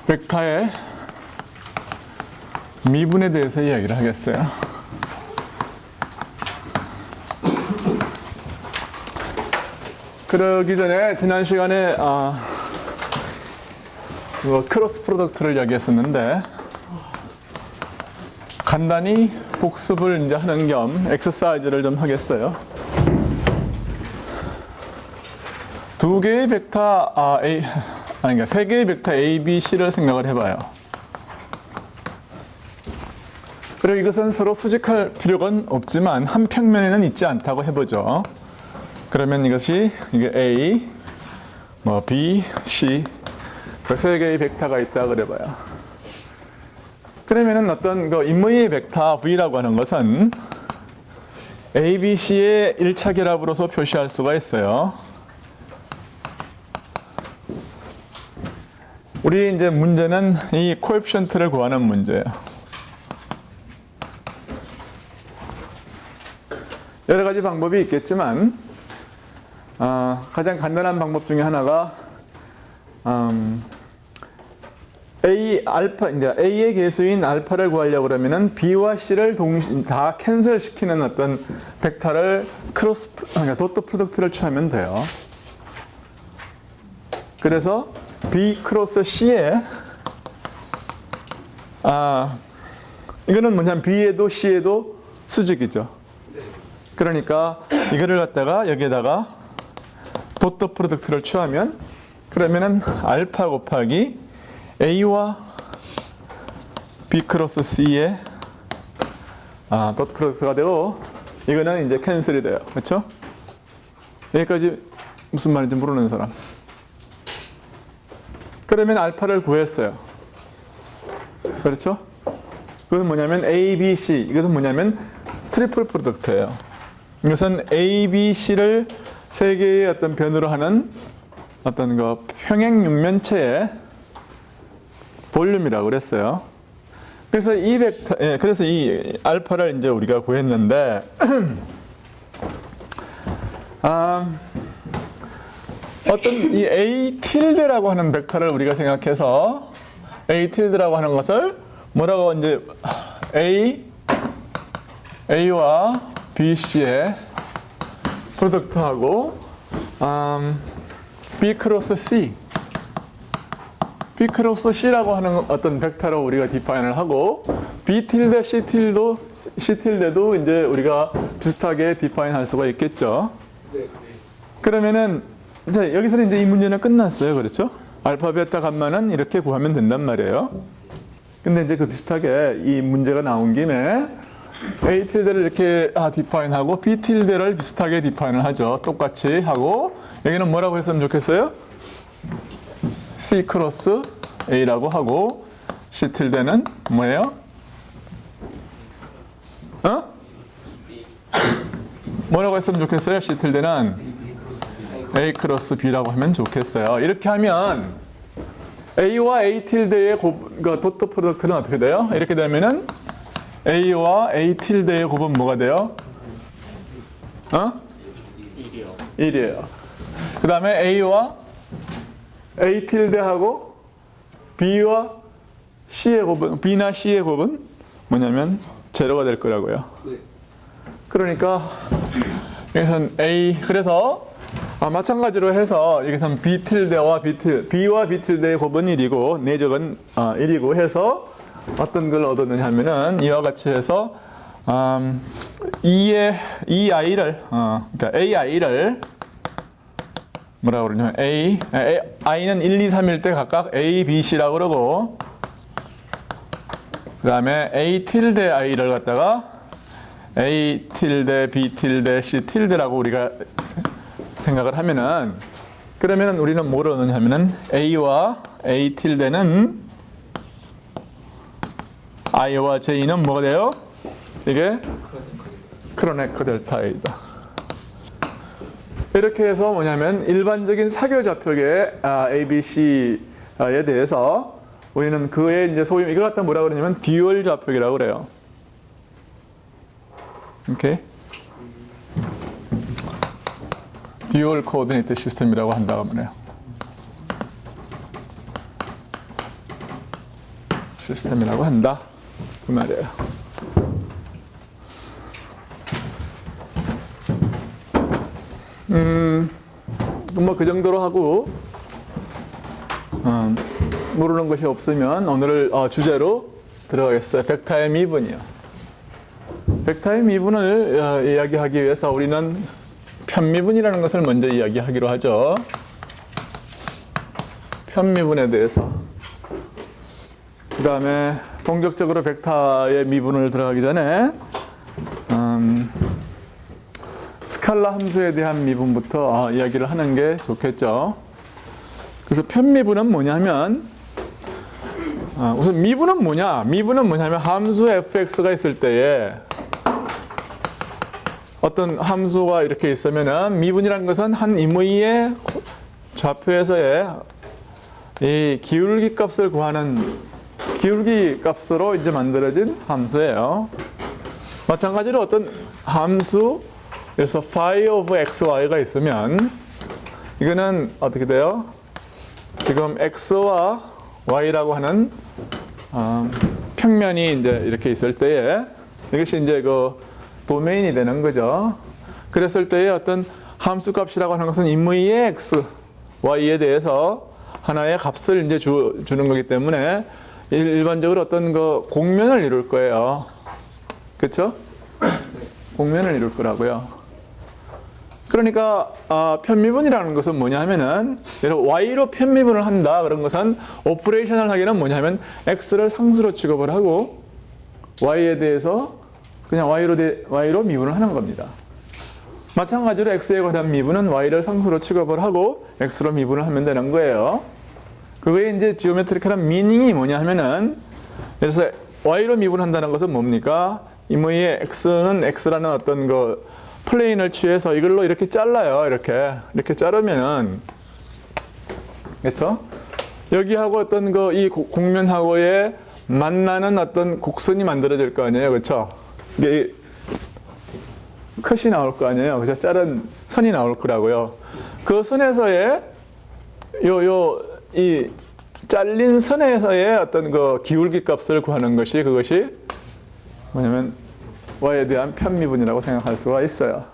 벡터의 미분에 대해서 이야기를 하겠어요. 그러기 전에 지난 시간에 크로스 프로덕트를 이야기했었는데 간단히 복습을 이제 하는 겸 엑서사이즈를 좀 하겠어요. 두 개의 벡터 세 개의 벡터 A, B, C를 생각을 해봐요. 그리고 이것은 서로 수직할 필요가 없지만 한 평면에는 있지 않다고 해보죠. 그러면 이게 A, B, C 그 세 개의 벡터가 있다 그래봐요. 그러면은 어떤 인모의 벡터 V라고 하는 것은 A, B, C의 1차 결합으로서 표시할 수가 있어요. 우리 이제 문제는 이 코에피션트를 구하는 문제예요. 여러 가지 방법이 있겠지만 가장 간단한 방법 중에 하나가 A의 개수인 알파를 구하려고 그러면은 B와 C를 다 캔슬 시키는 어떤 벡터를 도트 프로덕트를 취하면 돼요. 그래서 B 크로스 C에 이거는 뭐냐면 B에도 C에도 수직이죠. 그러니까 이거를 갖다가 여기에다가 도트 프로덕트를 취하면 그러면은 알파 곱하기 A와 B 크로스 C의 도트 프로덕트가 되고 이거는 이제 캔슬이 돼요. 그렇죠? 여기까지 무슨 말인지 모르는 사람. 그러면 알파를 구했어요. 그렇죠? 그것은 뭐냐면 A, B, C. 이것은 뭐냐면 트리플 프로덕트예요. 이것은 A, B, C를 세 개의 어떤 변으로 하는 어떤 평행 육면체의 볼륨이라고 그랬어요. 그래서 그래서 이 알파를 이제 우리가 구했는데, 어떤 이 A 틸드라고 하는 벡터를 우리가 생각해서 A 틸드라고 하는 것을 뭐라고 이제 A와 B, C의 프로덕트하고 B 크로스 C B 크로스 C라고 하는 어떤 벡터로 우리가 디파인을 하고 B 틸드, C 틸드도 이제 우리가 비슷하게 디파인할 수가 있겠죠. 그러면은 자, 여기서는 이제 이 문제는 끝났어요. 그렇죠? 알파, 베타, 감마는 이렇게 구하면 된단 말이에요. 근데 이제 비슷하게 이 문제가 나온 김에 A 틸드를 이렇게 디파인하고 B 틸드를 비슷하게 디파인을 하죠. 똑같이 하고 여기는 뭐라고 했으면 좋겠어요? C 크로스 A라고 하고 C 틸드는 뭐예요? 뭐라고 했으면 좋겠어요? C 틸드는 A 크로스 B라고 하면 좋겠어요. 이렇게 하면 A와 A 틸드의 도트 프로덕트는 어떻게 돼요? 이렇게 되면은 A와 A 틸드의 곱은 뭐가 돼요? 1이에요. 그 다음에 A와 A 틸드하고 B와 C의 곱은, B나 C의 곱은 뭐냐면 제로가 될 거라고요. 그러니까 여기선 그래서 마찬가지로 해서 여기선 B 틸드와 B와 B 틸드의 곱은 1이고 내적은 1이고 해서 어떤 걸 얻었느냐 하면은 이와 같이 해서 EI를 그러니까 AI를 뭐라고 그러냐면 I는 1, 2, 3일 때 각각 A, B, C라고 그러고 그 다음에 A 틸드 I를 갖다가 A 틸드, B 틸드, C 틸드라고 우리가 생각을 하면은 그러면은 우리는 뭐를 얻느냐 하면은 A와 A 틸드는 I와 J는 뭐가 돼요? 이게 크로네커 델타이다. 이렇게 해서 뭐냐면 일반적인 사교 좌표계 ABC에 대해서 우리는 그의 이제 소위 이걸 갖다 뭐라 그러냐면 듀얼 좌표계라고 그래요. 오케이? 듀얼 코오디네이트 시스템이라고 한다고 하네요. 시스템이라고 한다. 그 말이에요. 뭐 그 정도로 하고 모르는 것이 없으면 오늘 주제로 들어가겠어요. 벡터의 미분이요. 벡터의 미분을 이야기하기 위해서 우리는 편미분이라는 것을 먼저 이야기하기로 하죠. 편미분에 대해서. 그 다음에 본격적으로 벡터의 미분을 들어가기 전에 스칼라 함수에 대한 미분부터 이야기를 하는 게 좋겠죠. 그래서 편미분은 뭐냐면 우선 미분은 뭐냐? 미분은 뭐냐면 함수 fx가 있을 때에 어떤 함수가 이렇게 있으면은 미분이라는 것은 한 임의의 좌표에서의 이 기울기 값을 구하는 기울기 값으로 이제 만들어진 함수예요. 마찬가지로 어떤 함수 그래서 phi of xy가 있으면 이거는 어떻게 돼요? 지금 x와 y라고 하는 평면이 이제 이렇게 있을 때에 이것이 이제 그 도메인이 되는 거죠. 그랬을 때에 어떤 함수 값이라고 하는 것은 임의의 x, y에 대해서 하나의 값을 이제 주는 거기 때문에 일반적으로 어떤 그 공면을 이룰 거예요. 그렇죠? 공면을 이룰 거라고요. 그러니까 편미분이라는 것은 뭐냐 하면은 y로 편미분을 한다. 그런 것은 오퍼레이션을 하기는 뭐냐 하면 x를 상수로 취급을 하고 y에 대해서 그냥 y로 미분을 하는 겁니다. 마찬가지로 x에 관한 미분은 y를 상수로 취급을 하고 x로 미분을 하면 되는 거예요. 그 외에 이제 지오메트리컬한 미닝이 뭐냐 하면은 그래서 y로 미분한다는 것은 뭡니까? 임의의 x는 x라는 어떤 그 플레인을 취해서 이걸로 이렇게 잘라요. 이렇게 자르면은 그렇죠? 여기하고 어떤 그 이 공면하고의 만나는 어떤 곡선이 만들어질 거 아니에요, 그렇죠? 이게 컷이 나올 거 아니에요, 그죠? 자른 선이 나올 거라고요. 그 선에서의 이 잘린 선에서의 어떤 그 기울기 값을 구하는 것이 그것이 뭐냐면 y에 대한 편미분이라고 생각할 수가 있어요.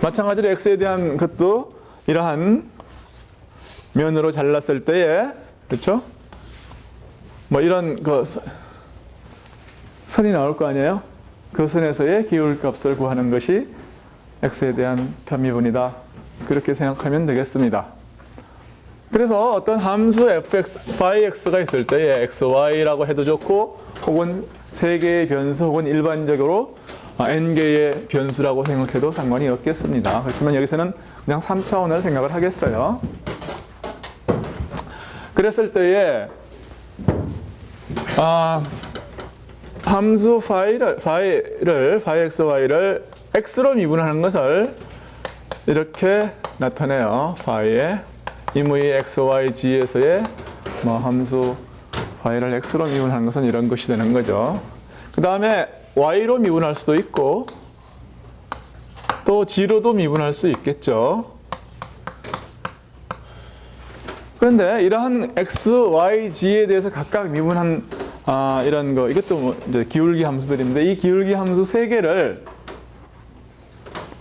마찬가지로 x에 대한 것도 이러한 면으로 잘랐을 때에 그렇죠? 뭐 이런 그 선이 나올 거 아니에요? 그 선에서의 기울기 값을 구하는 것이 x에 대한 편미분이다. 그렇게 생각하면 되겠습니다. 그래서 어떤 함수 fx, phi x가 있을 때에 xy라고 해도 좋고 혹은 세 개의 변수 혹은 일반적으로 n개의 변수라고 생각해도 상관이 없겠습니다. 그렇지만 여기서는 그냥 3차원을 생각을 하겠어요. 그랬을 때에 함수 phi x, y를 x로 미분하는 것을 이렇게 나타내요. phi의 임의의 x, y, g에서의 함수 phi를 x로 미분하는 것은 이런 것이 되는 거죠. 그 다음에 y로 미분할 수도 있고 또 g로도 미분할 수 있겠죠. 그런데 이러한 x, y, g에 대해서 각각 미분한 이런 거 이것도 뭐 이제 기울기 함수들인데 이 기울기 함수 세 개를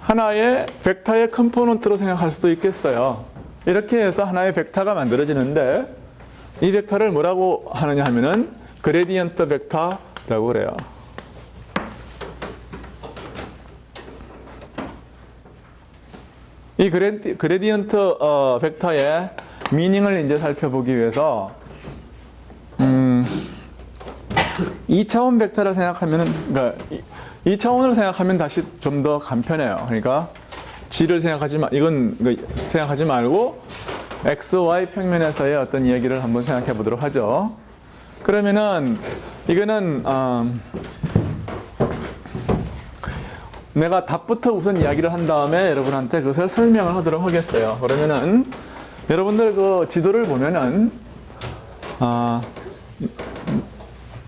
하나의 벡터의 컴포넌트로 생각할 수도 있겠어요. 이렇게 해서 하나의 벡터가 만들어지는데 이 벡터를 뭐라고 하느냐 하면은 그레디언트 벡터라고 그래요. 이 그레디언트 벡터의 미닝을 이제 살펴보기 위해서 2차원 벡터를 생각하면은 그러니까 2차원으로 생각하면 다시 좀 더 간편해요. 그러니까 G를 생각하지 말고 X, Y 평면에서의 어떤 이야기를 한번 생각해 보도록 하죠. 그러면은 이거는 내가 답부터 우선 이야기를 한 다음에 여러분한테 그것을 설명을 하도록 하겠어요. 그러면은 여러분들 그 지도를 보면은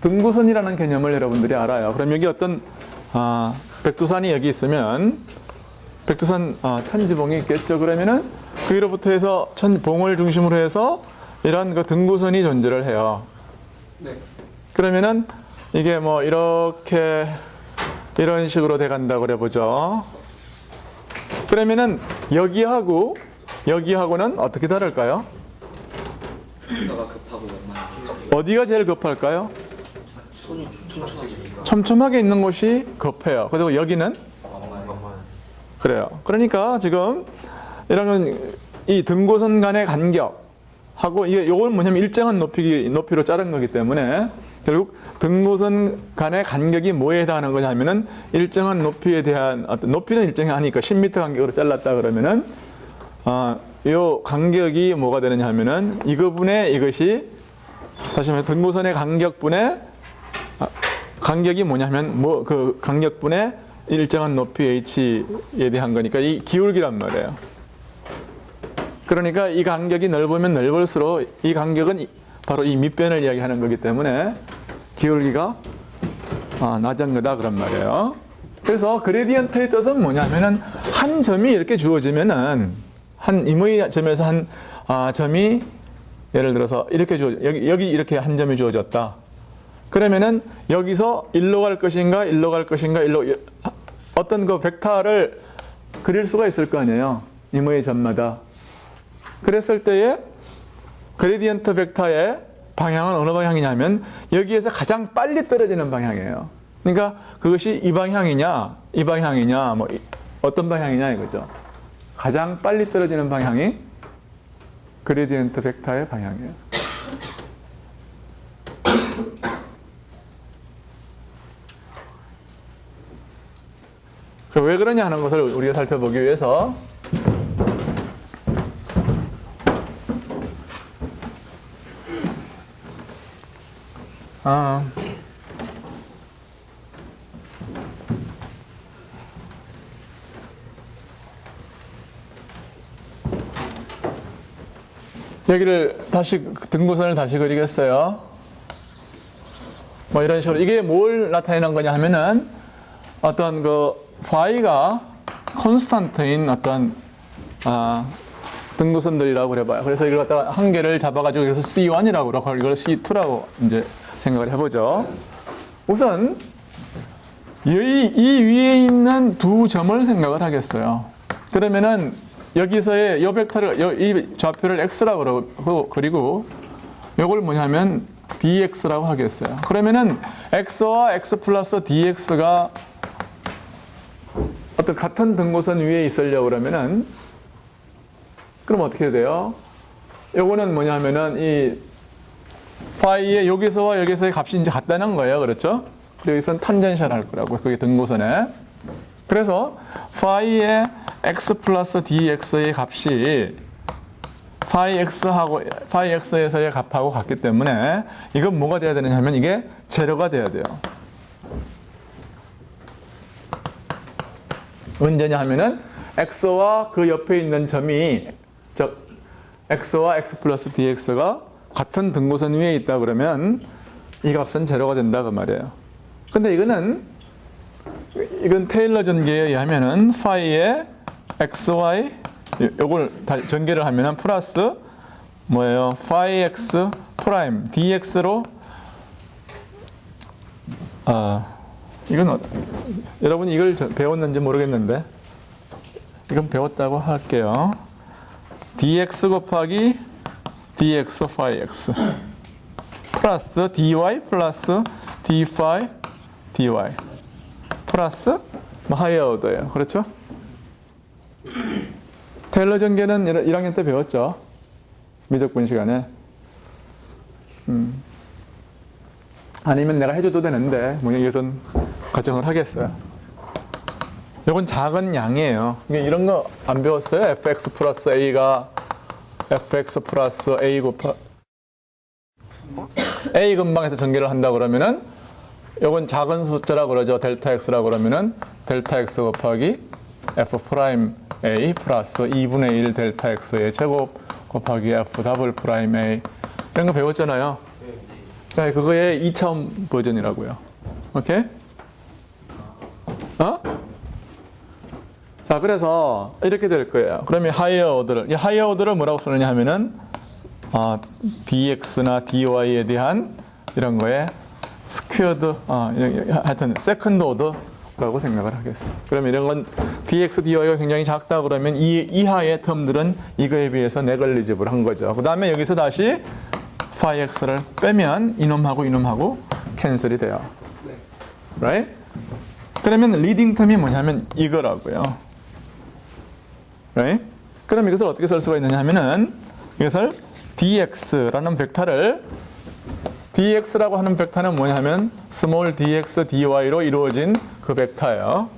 등구선이라는 개념을 여러분들이 알아요. 그럼 여기 어떤 백두산이 여기 있으면 백두산 천지봉이 있겠죠. 그러면은 그 위로부터 해서 천봉을 중심으로 해서 이런 그 등구선이 존재를 해요. 네. 그러면은 이게 뭐 이렇게 이런 식으로 돼 간다 그래 보죠. 그러면은 여기하고는 어떻게 다를까요? 어디가 제일 급할까요? 촘촘하게 있는 곳이 급해요. 그리고 여기는 그래요. 그러니까 지금 이런 이 등고선 간의 간격하고 이걸 뭐냐면 일정한 높이로 자른 거기 때문에 결국 등고선 간의 간격이 뭐에 해당하는 거냐면은 일정한 높이에 대한 어떤 높이는 일정하니까 10m 간격으로 잘랐다 그러면은 요 간격이 뭐가 되느냐 하면은 이거분의 이것이 다시 말해 등고선의 간격분의 간격이 뭐냐면 뭐 그 간격분의 일정한 높이 h에 대한 거니까 이 기울기란 말이에요. 그러니까 이 간격이 넓으면 넓을수록 이 간격은 바로 이 밑변을 이야기하는 거기 때문에 기울기가 낮은 거다 그런 말이에요. 그래서 그레디언트의 뜻은 뭐냐면은 한 점이 이렇게 주어지면은 한 임의 점에서 한 점이 예를 들어서 이렇게 여기 이렇게 한 점이 주어졌다. 그러면은 여기서 일로 갈 것인가 일로 갈 것인가 어떤 그 벡터를 그릴 수가 있을 거 아니에요. 임의 점마다. 그랬을 때에 그레디언트 벡터의 방향은 어느 방향이냐면 여기에서 가장 빨리 떨어지는 방향이에요. 그러니까 그것이 이 방향이냐 이 방향이냐 뭐 어떤 방향이냐 이거죠. 가장 빨리 떨어지는 방향이 그레디언트 벡터의 방향이에요. 왜 그러냐 하는 것을 우리가 살펴보기 위해서 여기를 다시 등고선을 다시 그리겠어요. 뭐 이런 식으로 이게 뭘 나타내는 거냐 하면은 어떤 그 phi가 콘스탄트인 어떤 등고선들이라고 그래봐요. 그래서 이걸 갖다가 한 개를 잡아가지고 그래서 C1이라고 그러고 이걸 C2라고 이제 생각을 해보죠. 우선 이 위에 있는 두 점을 생각을 하겠어요. 그러면은 여기서의 이 벡터를 이 좌표를 x라고 그리고 이걸 뭐냐면 dx라고 하겠어요. 그러면은 x와 x 플러스 dx가 어떤 같은 등고선 위에 있으려고 그러면은 그럼 어떻게 돼요? 요거는 뭐냐면은 이 파이의 여기서와 여기서의 값이 이제 같다는 거예요. 그렇죠? 그리고 여기서는 탄젠셜 할 거라고 그게 등고선에. 그래서 파이의 x 플러스 dx의 값이 파이 x에서의 값하고 같기 때문에 이건 뭐가 돼야 되느냐 하면 이게 제로가 돼야 돼요. 언제냐 하면은 x와 그 옆에 있는 점이 즉 x와 x 플러스 dx가 같은 등고선 위에 있다 그러면 이 값은 제로가 된다 그 말이에요. 근데 이건 테일러 전개에 의하면은 파이의 xy 요걸 전개를 하면은 플러스 뭐예요? 파이 x 프라임 dx로 이건 여러분이 이걸 배웠는지 모르겠는데 이건 배웠다고 할게요. dx 곱하기 dx phi x 플러스 dy 플러스 d phi dy 플러스 하이어 오더예요. 그렇죠? 테일러 전개는 1학년 때 배웠죠. 미적분 시간에. 아니면 내가 해줘도 되는데 이것은 가정을 하겠어요. 이건 작은 양이에요. 이런 거 안 배웠어요? fx 플러스 a가 fx 플러스 a 곱하 a 근방에서 전개를 한다 그러면은 이건 작은 숫자라고 그러죠. 델타 x라고 그러면은 델타 x 곱하기 f 프라임 a 플러스 2분의 1 델타 x의 제곱 곱하기 f 더블 프라임 a 이런 거 배웠잖아요. 네, 그거의 2차원 버전이라고요. 오케이? 자, 그래서 이렇게 될 거예요. 그러면 이 하이어 오더를 뭐라고 쓰느냐 하면은 dx나 dy에 대한 이런 거에 스퀘어드, 하여튼 세컨드 오더라고 생각을 하겠어. 그러면 이런 건 dx, dy가 굉장히 작다 그러면 이 이하의 텀들은 이거에 비해서 네글리지블한 거죠. 그 다음에 여기서 다시 phi x를 빼면 이놈하고 캔슬이 돼요. 네. Right? 그러면 리딩 텀이 뭐냐면 이거라고요. Right? 그럼 이것을 어떻게 쓸 수가 있느냐 하면은 이것을 dx라는 벡터를 dx라고 하는 벡터는 뭐냐면 small dx dy로 이루어진 그 벡터예요.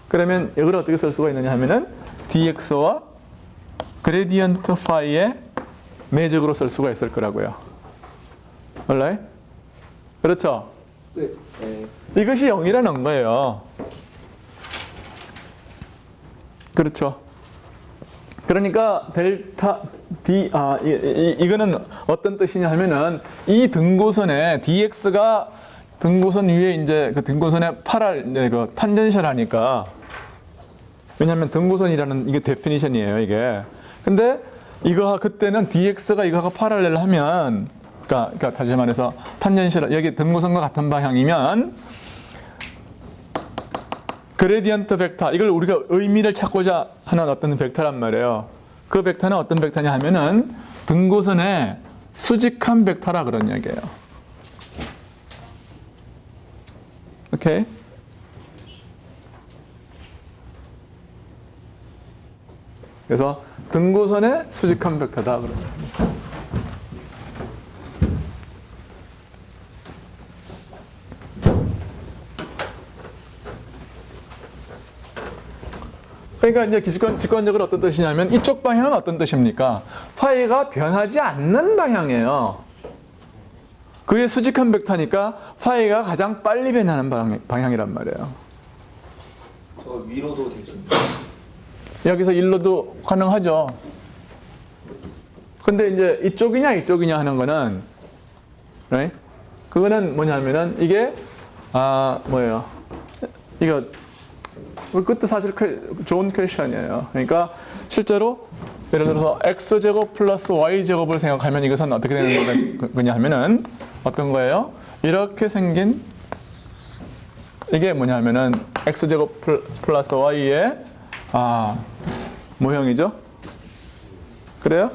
그러면 이걸 어떻게 쓸 수가 있느냐 하면은 dx와 그레디언트 phi의 매적으로 쓸 수가 있을 거라고요. alright? 그렇죠? 네. 이것이 0이라는 거예요. 그렇죠? 그러니까 델타 d 이거는 어떤 뜻이냐 하면은 이 등고선에 dx가 등고선 위에 이제 그 등고선에 파랄 이제 그 탄젠셜 하니까 왜냐하면 등고선이라는 이게 데피니션이에요 이게. 근데 이거 그때는 dx가 이거가 파랄렐 하면 그러니까 다시 말해서 탄젠셜 여기 등고선과 같은 방향이면 그레디언트 벡터 이걸 우리가 의미를 찾고자 하는 어떤 벡터란 말이에요. 그 벡터는 어떤 벡터냐 하면은 등고선의 수직한 벡터라 그런 얘기예요. 오케이? 그래서 등고선의 수직한 벡터다 그런 얘기예요. 그러니까 이제 직관적으로 어떤 뜻이냐면 이쪽 방향은 어떤 뜻입니까? 파이가 변하지 않는 방향이에요. 그게 수직한 벡터니까 파이가 가장 빨리 변하는 방향이란 말이에요. 저 위로도 되겠습니다. 여기서 일로도 가능하죠. 근데 이제 이쪽이냐 하는 거는 right? 그거는 뭐냐면은 이게 뭐예요? 이거 그것도 사실 좋은 퀘션이에요. 그러니까 실제로 예를 들어서 x제곱 플러스 y제곱을 생각하면 이것은 어떻게 되는 거냐 하면은 어떤 거예요? 이렇게 생긴 이게 뭐냐 하면은 x제곱 플러스 y의 모형이죠. 그래요?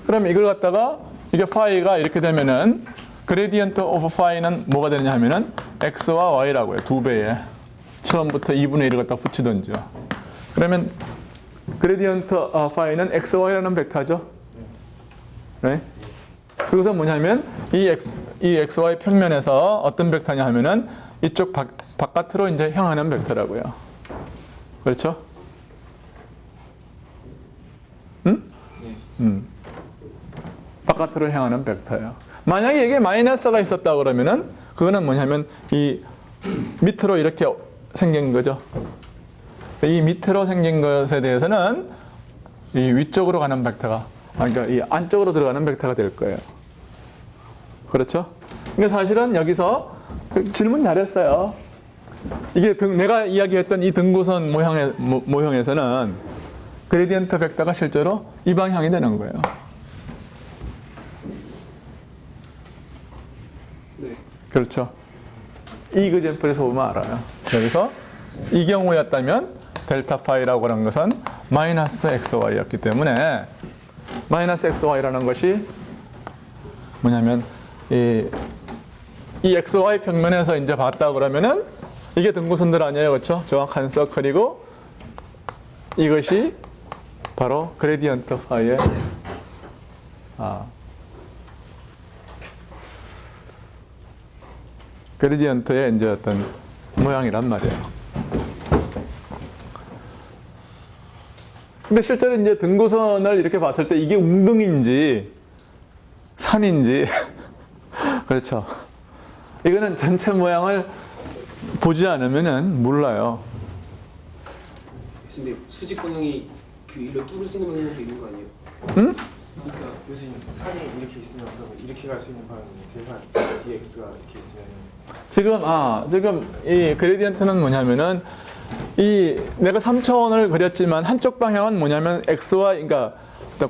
그럼 이걸 갖다가 이게 파이가 이렇게 되면은 그레디언트 오브 파이는 뭐가 되느냐 하면은 x와 y라고 해요. 2배에. 처음부터 2분의 1을 갖다 붙이던지요. 그러면 그레디언트 파이는 xy라는 벡터죠. 네? 그것은 뭐냐면 이 xy 평면에서 어떤 벡터냐 하면은 이쪽 바깥으로 이제 향하는 벡터라고요. 그렇죠? 응? 바깥으로 향하는 벡터예요. 만약에 이게 마이너스가 있었다 그러면은 그거는 뭐냐면 이 밑으로 이렇게 생긴 거죠. 이 밑으로 생긴 것에 대해서는 이 위쪽으로 가는 벡터가 그러니까 이 안쪽으로 들어가는 벡터가 될 거예요. 그렇죠? 그러니까 사실은 여기서 질문 잘했어요. 이게 내가 이야기했던 이 등고선 모형에서는 그레디언트 벡터가 실제로 이 방향이 되는 거예요. 네. 그렇죠? 이 이그젠플에서 보면 알아요. 여기서 이 경우였다면 델타 파이라고 하는 것은 마이너스 xy였기 때문에 마이너스 xy라는 것이 뭐냐면 이 xy 평면에서 이제 봤다 그러면은 이게 등고선들 아니에요, 그렇죠? 정확한 서클이고 이것이 바로 그레디언트 파이의 그레디언트의 이제 어떤 모양이란 말이에요. 근데 실제로 이제 등고선을 이렇게 봤을 때 이게 웅덩인지 산인지 그렇죠. 이거는 전체 모양을 보지 않으면은 몰라요. 근데 수직 방향이 그 일로 뚫어지는 방향도 있는 거 아니에요? 응? 그러니까 교수님 산이 이렇게 있으면 그럼 이렇게 갈 수 있는 방향이 계산 dx가 이렇게 있으면 지금 이 그레디언트는 뭐냐면은 이 내가 3차원을 그렸지만 한쪽 방향은 뭐냐면 x와 그러니까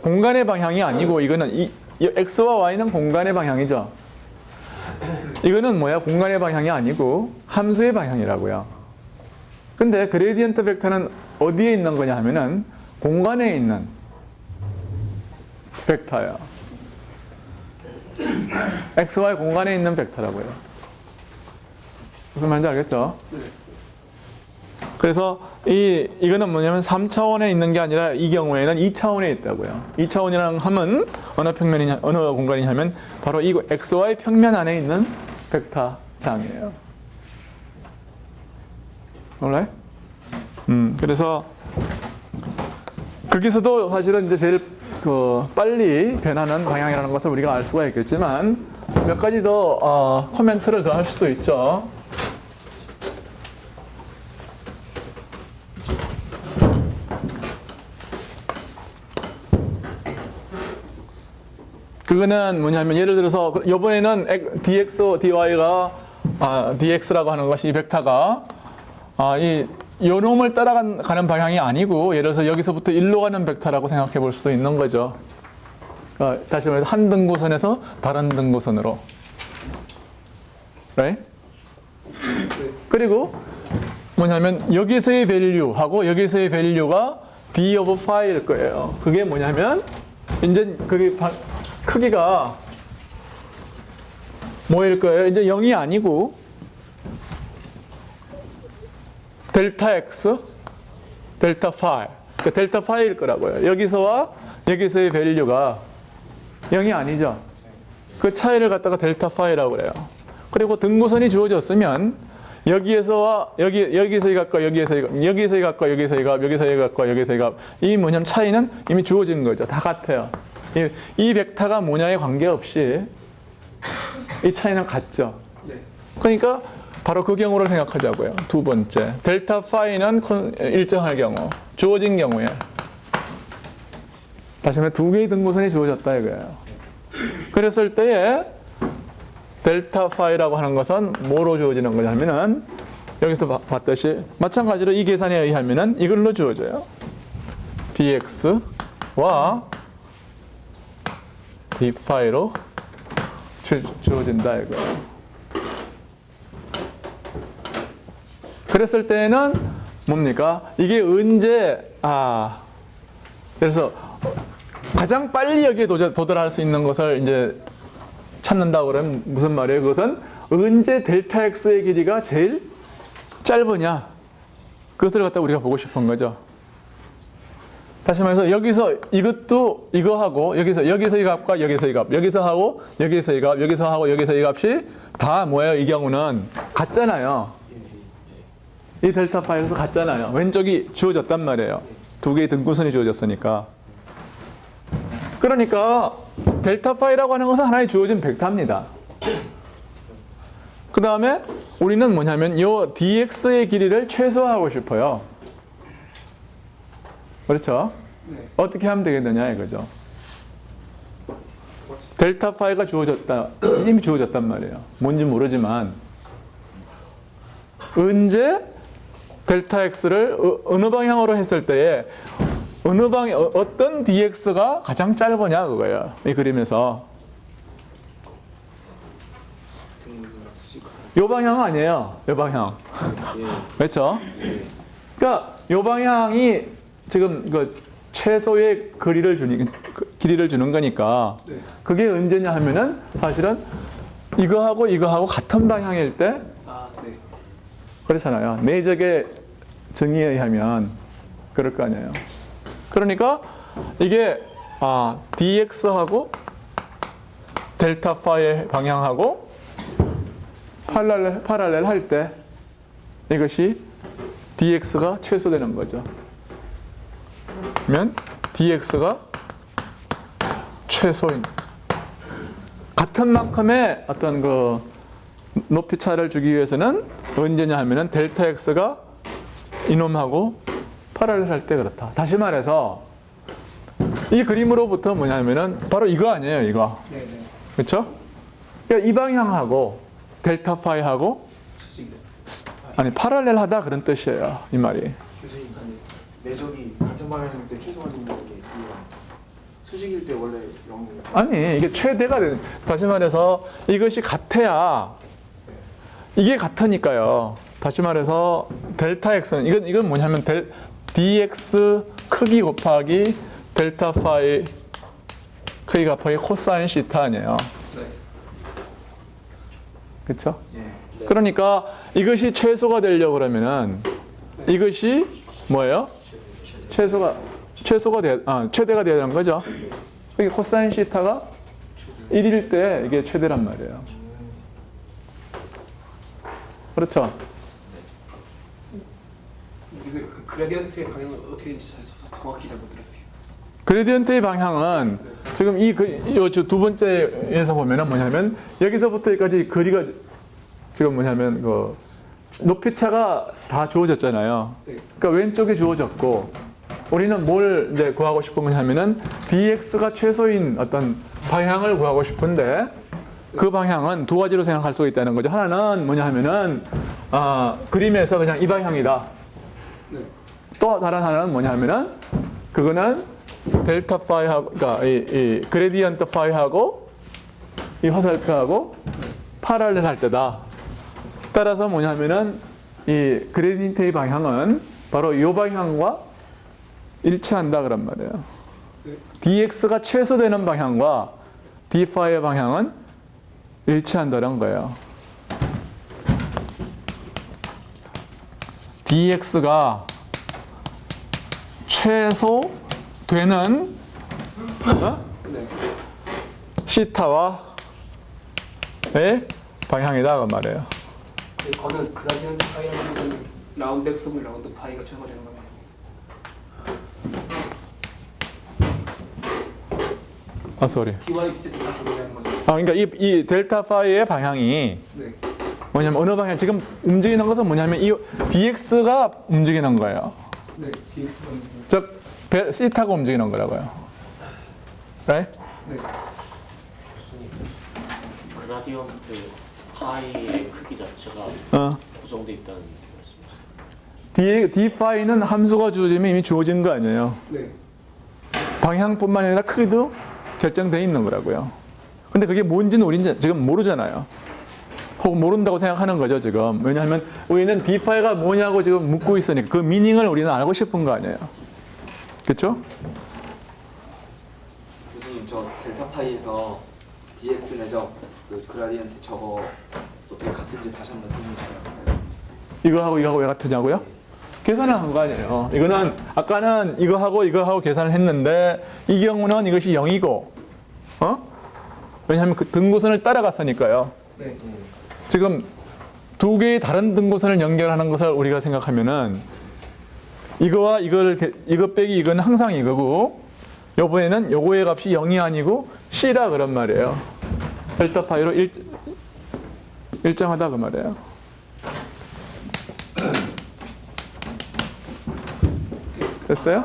공간의 방향이 아니고 이거는 이 x와 y는 공간의 방향이죠. 이거는 뭐야? 공간의 방향이 아니고 함수의 방향이라고요. 근데 그레디언트 벡터는 어디에 있는 거냐 하면은 공간에 있는 벡터예요. XY 공간에 있는 벡터라고요. 무슨 말인지 알겠죠? 네. 그래서 이거는 뭐냐면 3차원에 있는 게 아니라 이 경우에는 2차원에 있다고요. 2차원이라는 함은 어느 평면이냐, 어느 공간이냐면 바로 이 XY 평면 안에 있는 벡터장이에요. alright? 그래서 거기서도 사실은 이제 제일 빨리 변하는 방향이라는 것을 우리가 알 수가 있겠지만 몇 가지 더 코멘트를 더 할 수도 있죠. 그거는 뭐냐면 예를 들어서 이번에는 dx, dy가 dx라고 하는 것이 이 벡터가 요 놈을 따라가는 방향이 아니고 예를 들어서 여기서부터 일로 가는 벡터라고 생각해 볼 수도 있는 거죠. 다시 말해서 한 등고선에서 다른 등고선으로. right? 그리고 뭐냐면 여기서의 value하고 여기서의 value가 d of phi일 거예요. 그게 뭐냐면 이제 그게 크기가 뭐일 거예요? 이제 0이 아니고 델타 x, 델타 파이. 그러니까 델타 파이일 거라고요. 여기서와 여기서의 밸류가 0이 아니죠. 그 차이를 갖다가 델타 파이라고 그래요. 그리고 등고선이 주어졌으면 여기에서와 여기서의 값과 여기에서의 값, 여기서의 값과 여기서의 값, 여기서의 값과 여기서의 값. 이 뭐냐면 차이는 이미 주어진 거죠. 다 같아요. 이 벡터가 뭐냐에 관계없이 이 차이는 같죠. 네. 그러니까 바로 그 경우를 생각하자고요. 두 번째, 델타 파이는 일정할 경우, 주어진 경우에 다시 말해 두 개의 등고선이 주어졌다 이거예요. 그랬을 때에 델타 파이라고 하는 것은 뭐로 주어지는 거냐면은 여기서 봤듯이 마찬가지로 이 계산에 의하면은 이걸로 주어져요. dx와 d 파이로 주어진다 이거예요. 그랬을 때는 뭡니까? 이게 언제 그래서 가장 빨리 여기에 도달할 수 있는 것을 이제 찾는다고 그러면 무슨 말이에요? 그것은 언제 델타 x의 길이가 제일 짧으냐? 그것을 갖다 우리가 보고 싶은 거죠. 다시 말해서 여기서 이것도 이거하고 여기서 이 값과 여기서 이 값, 여기서 하고 여기서 이 값, 여기서 하고 여기서 이 값이 다 뭐예요? 이 경우는 같잖아요. 이 델타 파이에서 같잖아요. 왼쪽이 주어졌단 말이에요. 두 개의 등고선이 주어졌으니까. 그러니까 델타 파이라고 하는 것은 하나의 주어진 벡터입니다. 그 다음에 우리는 뭐냐면 이 dx의 길이를 최소화하고 싶어요. 그렇죠? 네. 어떻게 하면 되겠느냐 이거죠. 델타 파이가 주어졌다. 이미 주어졌단 말이에요. 뭔지 모르지만 언제 델타 x를 어느 방향으로 했을 때에 어떤 dx가 가장 짧으냐 그거예요. 이 그림에서. 요 방향은 아니에요. 요 방향. 그렇죠? 그러니까 요 방향이 지금 그 최소의 길이를 주는 거니까 네. 그게 언제냐 하면은 사실은 이거하고 같은 방향일 때 네. 그렇잖아요. 내적의 정의에 의하면 그럴 거 아니에요. 그러니까 이게 dx하고 델타 파이의 방향하고 파랄렐 할 때 이것이 dx가 최소되는 거죠. 그러면 dx가 최소인 같은 만큼의 어떤 그 높이 차를 주기 위해서는 언제냐 하면은 델타 x가 이놈하고 파랄렐 할 때 그렇다. 다시 말해서 이 그림으로부터 뭐냐면은 바로 이거 아니에요, 이거. 네. 그렇죠? 그러니까 이 방향하고 델타 파이하고 파랄렐하다 그런 뜻이에요, 이 말이. 교수님, 내적이 같은 방향일 때 최소화된 게 수직일 때 원래 0이에요. 아니, 이게 최대가 돼. 다시 말해서 이것이 같아야 이게 같으니까요. 다시 말해서 델타 x는 이건 뭐냐면 dx 크기 곱하기 델타 파이 크기 곱하기 코사인 시타 아니에요. 네. 그렇죠? 예. 그러니까 이것이 최소가 되려고 그러면은 이것이 뭐예요? 최대가 돼야 되는 거죠. 이게 코사인 시타가 1일 때 이게 최대란 말이에요. 그렇죠? 여기서 그 그레디언트의 방향은 어떻게 되는지 정확히 잘 못 들었어요. 그레디언트의 방향은 지금 이 두 번째에서 보면은 뭐냐면 여기서부터 여기까지 거리가 지금 뭐냐면 그 높이 차가 다 주어졌잖아요. 네. 그러니까 왼쪽에 주어졌고 우리는 뭘 이제 구하고 싶은 거냐면은 dx가 최소인 어떤 방향을 구하고 싶은데 그 방향은 두 가지로 생각할 수가 있다는 거죠. 하나는 뭐냐 하면은 그림에서 그냥 이 방향이다. 네. 또 다른 하나는 뭐냐 하면은 그거는 델타 파이하고 그러니까 이 그레디언트 파이하고 이 화살표하고 파랄렐 할 때다. 따라서 뭐냐 하면은 이 그레디언트의 방향은 바로 이 방향과 일치한다 그런 말이에요. 네. dx가 최소되는 방향과 d파이의 방향은 일치한다는 거예요. dx가 최소되는 네. 시타와의 방향이다 그 말이에요. 이거는 그라디언트 파이라는 건 라운드 x분 라운드 파이가 최소가 되는 방향이에요. 소리. dy bz 다 동일한 거죠. 그러니까 이 델타 파이의 방향이 네. 뭐냐면 어느 방향 지금 움직이는 것은 뭐냐면 이 dx가 움직이는 거예요. 네. dx가 움직이는. 즉 시타가 움직이는 거라고요. right? 네. 그라디언트 파이의 크기 자체가 고정돼 있다는 말씀이세요? d파이는 함수가 주어지면 이미 주어진 거 아니에요. 네. 방향뿐만 아니라 크기도 결정되어 있는 거라고요. 근데 그게 뭔지는 우리는 지금 모르잖아요. 혹은 모른다고 생각하는 거죠, 지금. 왜냐하면 우리는 d파이가 뭐냐고 지금 묻고 있으니까 그 미닝을 우리는 알고 싶은 거 아니에요. 그렇죠? 교수님 저 델타 파이에서 dx 내적 그 그라디언트 저거 어떻게 같은지 다시 한번 설명해 주세요. 이거하고 왜 같으냐고요? 계산을 한 거 아니에요. 이거는 아까는 이거하고 계산을 했는데 이 경우는 이것이 0이고 왜냐하면 그 등고선을 따라갔으니까요. 네. 지금 두 개의 다른 등고선을 연결하는 것을 우리가 생각하면은 이거 빼기 이건 항상 이거고 요번에는 요거의 값이 0이 아니고 C라 그런 말이에요. 델타 파이로 일정하다 그 말이에요. 됐어요?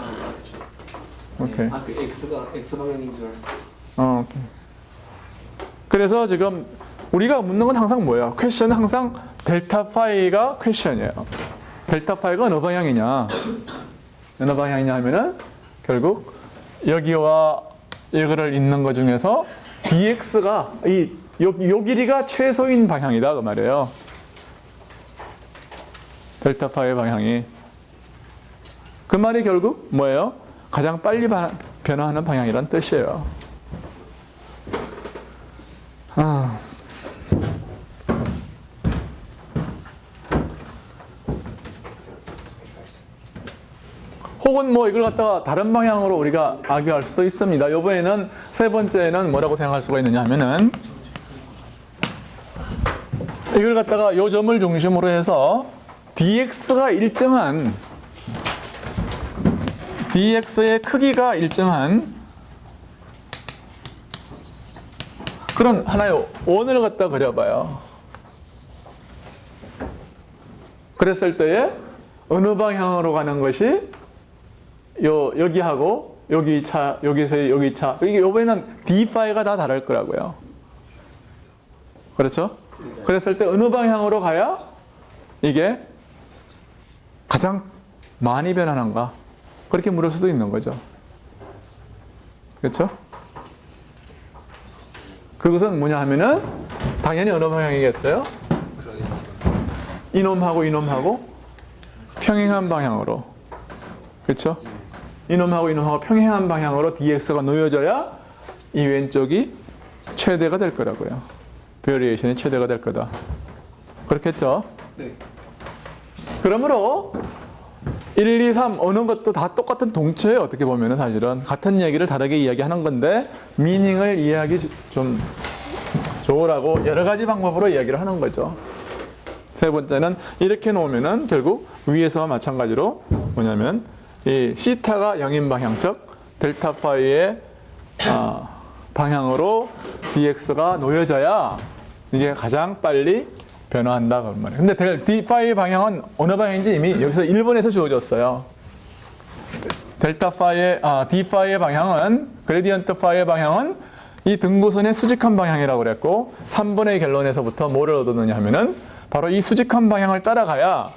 오케이. 그 x가 x 방향인 줄 알았어요. 오케이. 그래서 지금 우리가 묻는 건 항상 뭐예요? 퀘션은 항상 델타 파이가 퀘션이에요. 델타 파이가 어느 방향이냐? 어느 방향이냐 하면은 결국 여기와 여기를 잇는 것 중에서 dx가 요 길이가 최소인 방향이다 그 말이에요. 델타 파이의 방향이. 그 말이 결국 뭐예요? 가장 빨리 변화하는 방향이란 뜻이에요. 혹은 뭐 이걸 갖다가 다른 방향으로 우리가 악유할 수도 있습니다. 이번에는 세 번째는 뭐라고 생각할 수가 있느냐 하면은 이걸 갖다가 요 점을 중심으로 해서 dx가 일정한 dx의 크기가 일정한 그런 하나의 원을 갖다 그려봐요. 그랬을 때에 어느 방향으로 가는 것이 여기하고 여기 차, 여기서 여기 차. 이게 요번에는 d파이가 다 다를 거라고요. 그렇죠? 그랬을 때 어느 방향으로 가야 이게 가장 많이 변하는가? 그렇게 물을 수도 있는 거죠. 그렇죠? 그것은 뭐냐 하면은 당연히 어느 방향이겠어요? 이놈하고 이놈하고 평행한 방향으로. 그렇죠? 이놈하고 이놈하고 평행한 방향으로 dx가 놓여져야 이 왼쪽이 최대가 될 거라고요. 베리에이션이 최대가 될 거다. 그렇겠죠? 네. 그러므로 1, 2, 3 어느 것도 다 똑같은 동체예요. 어떻게 보면은 사실은 같은 얘기를 다르게 이야기하는 건데 미닝을 이해하기 좀 좋으라고 여러 가지 방법으로 이야기를 하는 거죠. 세 번째는 이렇게 놓으면은 결국 위에서와 마찬가지로 뭐냐면 이 시타가 0인 방향적 델타 파이의 방향으로 dx가 놓여져야 이게 가장 빨리 변화한다 그런 말이에요. 근데 d 파이 방향은 어느 방향인지 이미 여기서 1번에서 주어졌어요. 델타 파이의 d 파이의 방향은 그레디언트 파이의 방향은 이 등고선의 수직한 방향이라고 그랬고 3번의 결론에서부터 뭐를 얻었느냐 하면은 바로 이 수직한 방향을 따라가야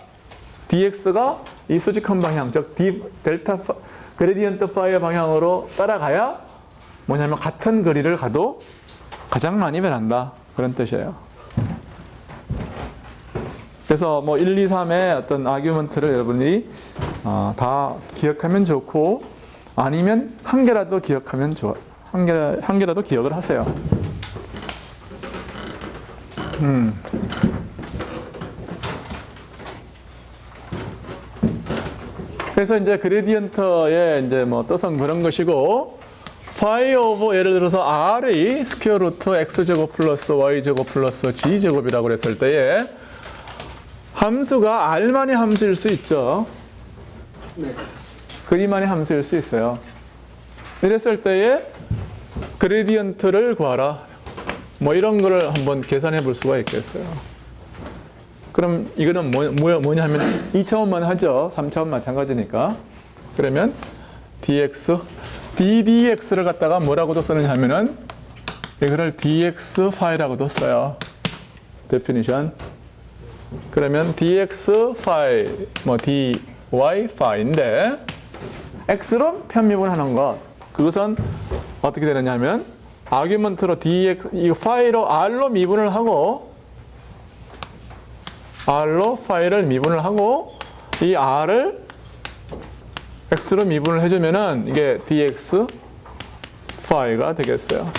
dx가 이 수직한 방향 즉 그레디언트 파이의 방향으로 따라가야 뭐냐면 같은 거리를 가도 가장 많이 변한다 그런 뜻이에요. 그래서 뭐 1, 2, 3의 어떤 아규먼트를 여러분이 다 기억하면 좋고 아니면 한 개라도 기억하면 좋아. 한 개라도 기억을 하세요. 그래서 이제 그레디언트의 이제 뭐 뜻은 그런 것이고 파이 오브 예를 들어서 r이 스퀘어 루트 x제곱 플러스 y제곱 플러스 g제곱이라고 그랬을 때에 함수가 r만의 함수일 수 있죠. 네. 그리만의 함수일 수 있어요. 이랬을 때에 그레디언트를 구하라. 뭐 이런 거를 한번 계산해 볼 수가 있겠어요. 그럼 이거는 뭐냐 하면 2차원만 하죠. 3차원 마찬가지니까. 그러면 dx, ddx를 갖다가 뭐라고도 쓰느냐 하면은 이거를 dx 파이라고도 써요. 데피니션. 그러면 dx 파이, 뭐 dy 파이인데 x로 편미분하는 것. 그것은 어떻게 되느냐 하면 아규먼트로 dx, 이 파이로 r로 미분을 하고 r로 파이를 미분을 하고 이 r을 x로 미분을 해주면은 이게 dx 파이가 되겠어요.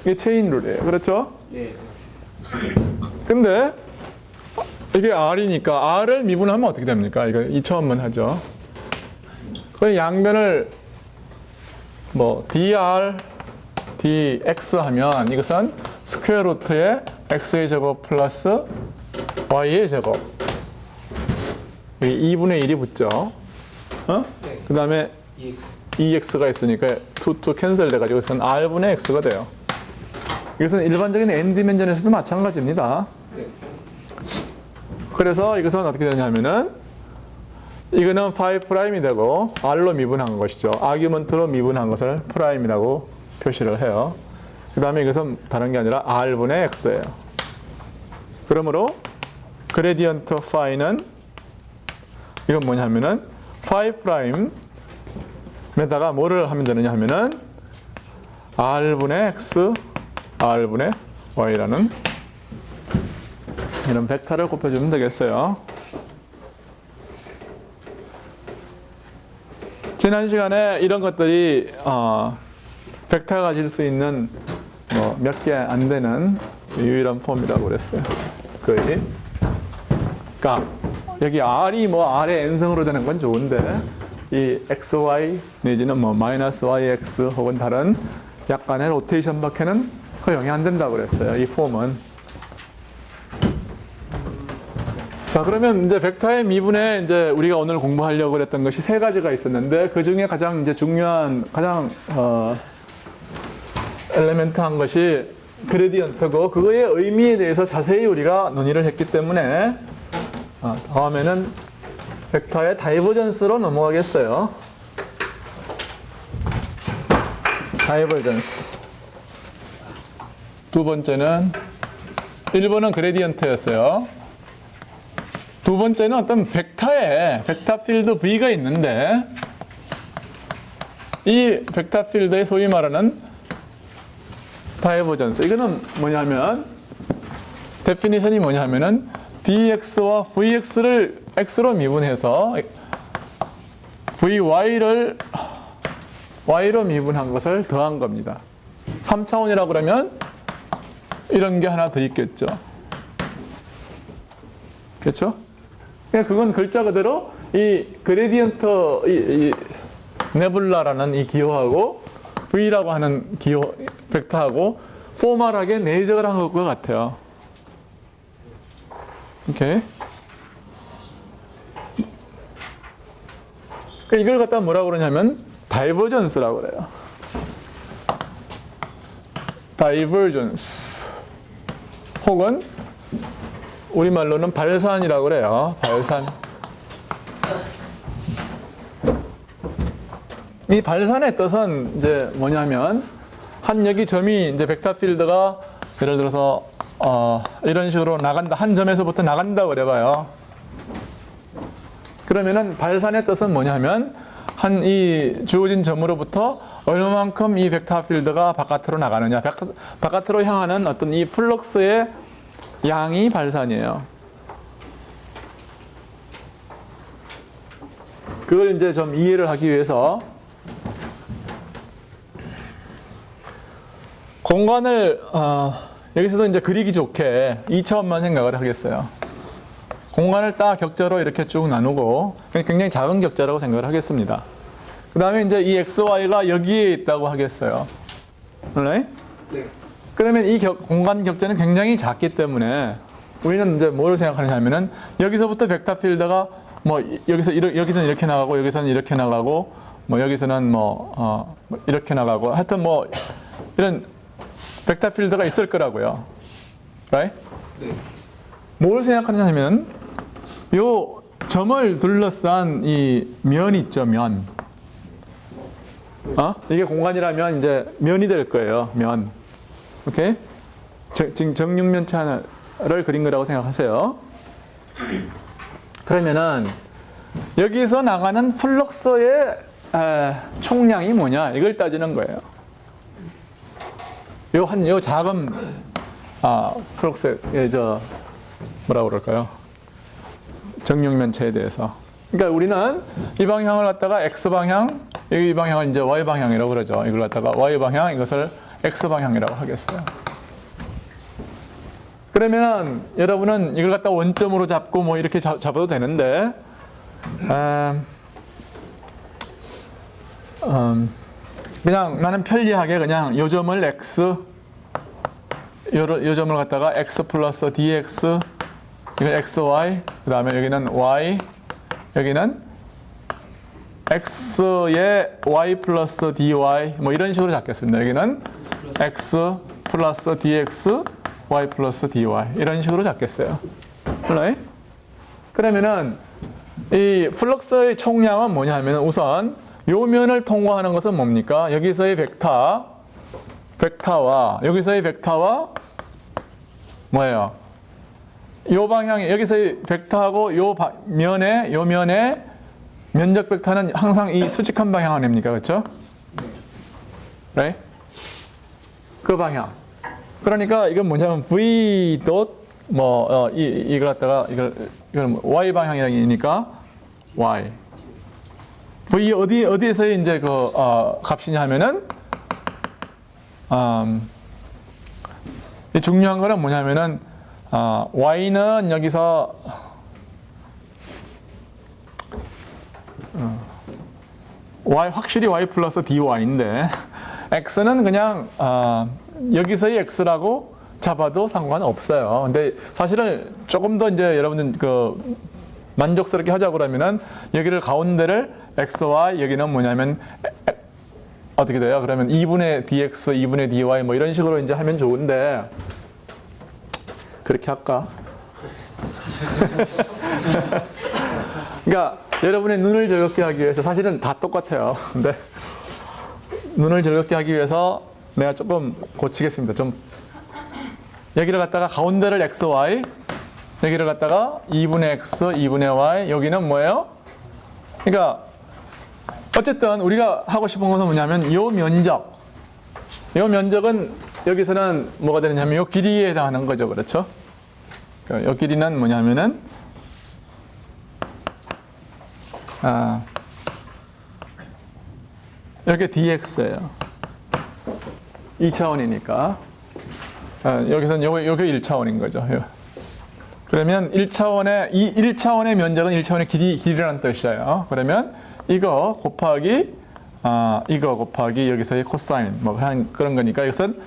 이게 체인 룰이에요. 그렇죠? 예. 근데 이게 r이니까 r을 미분하면 어떻게 됩니까? 이거 2차원만 하죠. 그 양변을 뭐 dr dx 하면 이것은 스퀘어 루트의 x의 제곱 플러스 y의 제곱 2분의 1이 붙죠. 네. 그 다음에 EX. 2x가 있으니까 2 캔슬 돼가지고 이것은 r분의 x가 돼요. 이것은 일반적인 n디멘전에서도 마찬가지입니다. 네. 그래서 이것은 어떻게 되느냐 하면은 이거는 파이 프라임이 되고 r로 미분한 것이죠. 아규먼트로 미분한 것을 프라임이라고 표시를 해요. 그 다음에 이것은 다른 게 아니라 r분의 x예요. 그러므로 그레디언트 파이는 이건 뭐냐 하면은 파이 프라임에다가 뭐를 하면 되느냐 하면은 r분의 x, r분의 y라는 이런 벡터를 곱해주면 되겠어요. 지난 시간에 이런 것들이 벡터가 가질 수 있는 뭐 몇 개 안 되는 유일한 폼이라고 그랬어요. 거의. 그러니까 여기 r이 뭐 r의 n승으로 되는 건 좋은데 이 xy 내지는 뭐 마이너스 yx 혹은 다른 약간의 로테이션 밖에는 허용이 안 된다고 그랬어요. 이 폼은. 자, 그러면 이제 벡터의 미분에 이제 우리가 오늘 공부하려고 했던 것이 세 가지가 있었는데 그 중에 가장 이제 중요한 가장 엘레멘트한 것이 그레디언트고 그거의 의미에 대해서 자세히 우리가 논의를 했기 때문에 다음에는 벡터의 다이버전스로 넘어가겠어요. 다이버전스. 두 번째는 1번은 그레디언트였어요. 두 번째는 어떤 벡터에 벡터 필드 V가 있는데 이 벡터 필드의 소위 말하는 다이버전스. 이거는 뭐냐면 데피니션이 뭐냐면은 dx와 vx를 x로 미분해서 vy를 y로 미분한 것을 더한 겁니다. 3차원이라고 그러면 이런 게 하나 더 있겠죠. 그렇죠? 그냥 그건 글자 그대로 이 그레디언트 이 네뷸라라는 이 기호하고 v라고 하는 기호 벡터하고 포멀하게 내적을 한 것 같아요. 오케이. 이걸 갖다 뭐라고 그러냐면 다이버전스라고 그래요. 다이버전스. 혹은 우리말로는 발산이라고 그래요. 발산. 이 발산의 뜻은 이제 뭐냐면 한 여기 점이 이제 벡터 필드가 예를 들어서 이런 식으로 나간다. 한 점에서부터 나간다 그래봐요. 그러면은 발산의 뜻은 뭐냐면 한 이 주어진 점으로부터 얼마만큼 이 벡터 필드가 바깥으로 나가느냐. 바깥으로 향하는 어떤 이 플럭스의 양이 발산이에요. 그걸 이제 좀 이해를 하기 위해서 공간을 여기서도 이제 그리기 좋게 2차원만 생각을 하겠어요. 공간을 딱 격자로 이렇게 쭉 나누고 굉장히 작은 격자라고 생각을 하겠습니다. 그 다음에 이제 이 XY가 여기에 있다고 하겠어요. right? 네. 그러면 이 공간 격자는 굉장히 작기 때문에 우리는 이제 뭘 생각하느냐면은 여기서부터 벡터 필드가 뭐 여기서는 이렇게 나가고 여기서는 이렇게 나가고 뭐 여기서는 이렇게 나가고 하여튼 뭐 이런 벡터 필드가 있을 거라고요. right? 네. 뭘 생각하냐면 요 점을 둘러싼 이 면 있죠, 면. 이게 공간이라면 이제 면이 될 거예요, 면. 오케이? 지금 정육면체를 그린 거라고 생각하세요. 그러면은 여기서 나가는 플럭스의 총량이 뭐냐? 이걸 따지는 거예요. 요 작은 플럭스의 뭐라고 그럴까요? 정육면체에 대해서. 그러니까 우리는 이 방향을 갖다가 X방향, 이 방향을 이제 Y방향이라고 그러죠. 이걸 갖다가 Y방향, 이것을 X방향이라고 하겠어요. 그러면 여러분은 이걸 갖다 원점으로 잡고 뭐 이렇게 잡아도 되는데, 그냥 나는 편리하게 그냥 요 점을 X, 요 점을 갖다가 X 플러스 DX, 이건 XY, 그 다음에 여기는 Y, 여기는 X의 Y 플러스 DY, 뭐 이런 식으로 잡겠습니다. 여기는 X 플러스 DX, Y 플러스 DY, 이런 식으로 잡겠어요. right? 그러면은 이 플럭스의 총량은 뭐냐 하면 우선 요 면을 통과하는 것은 뭡니까? 여기서의 벡터와 여기서의 벡터와 뭐예요? 요 방향, 여기서의 벡터하고 요 면의 면적 벡터는 항상 이 수직한 방향 아닙니까? 그렇죠? right? 그 방향. 그러니까 이건 뭐냐면 V 덧 이걸 갖다가 이걸 Y 방향이니까 Y. V 어디에서의 이제 그 값이냐 하면은 이 중요한 거는 뭐냐면은 Y는 여기서 확실히 Y 플러스 DY인데 X는 그냥 여기서의 X라고 잡아도 상관없어요. 근데 사실은 조금 더 이제 여러분들 그 만족스럽게 하자고 그러면은 여기를 가운데를 XY, 여기는 뭐냐면 어떻게 돼요? 그러면 2분의 DX, 2분의 DY 뭐 이런 식으로 이제 하면 좋은데 그렇게 할까? 그러니까 여러분의 눈을 즐겁게 하기 위해서 사실은 다 똑같아요. 근데 눈을 즐겁게 하기 위해서 내가 조금 고치겠습니다. 좀 여기를 갖다가 가운데를 XY, 여기를 갖다가 2분의 X, 2분의 Y, 여기는 뭐예요? 그러니까 어쨌든 우리가 하고 싶은 것은 뭐냐면 요 면적은 여기서는 뭐가 되느냐면 요 길이에 해당하는 거죠. 그렇죠? 요 길이는 뭐냐면은 여기 dx예요. 2차원이니까. 여기서는 요게 1차원인 거죠. 그러면 1차원의 면적은 1차원의 길이라는 뜻이에요. 그러면 이거 곱하기 여기서의 코사인 뭐 그런 거니까 이것은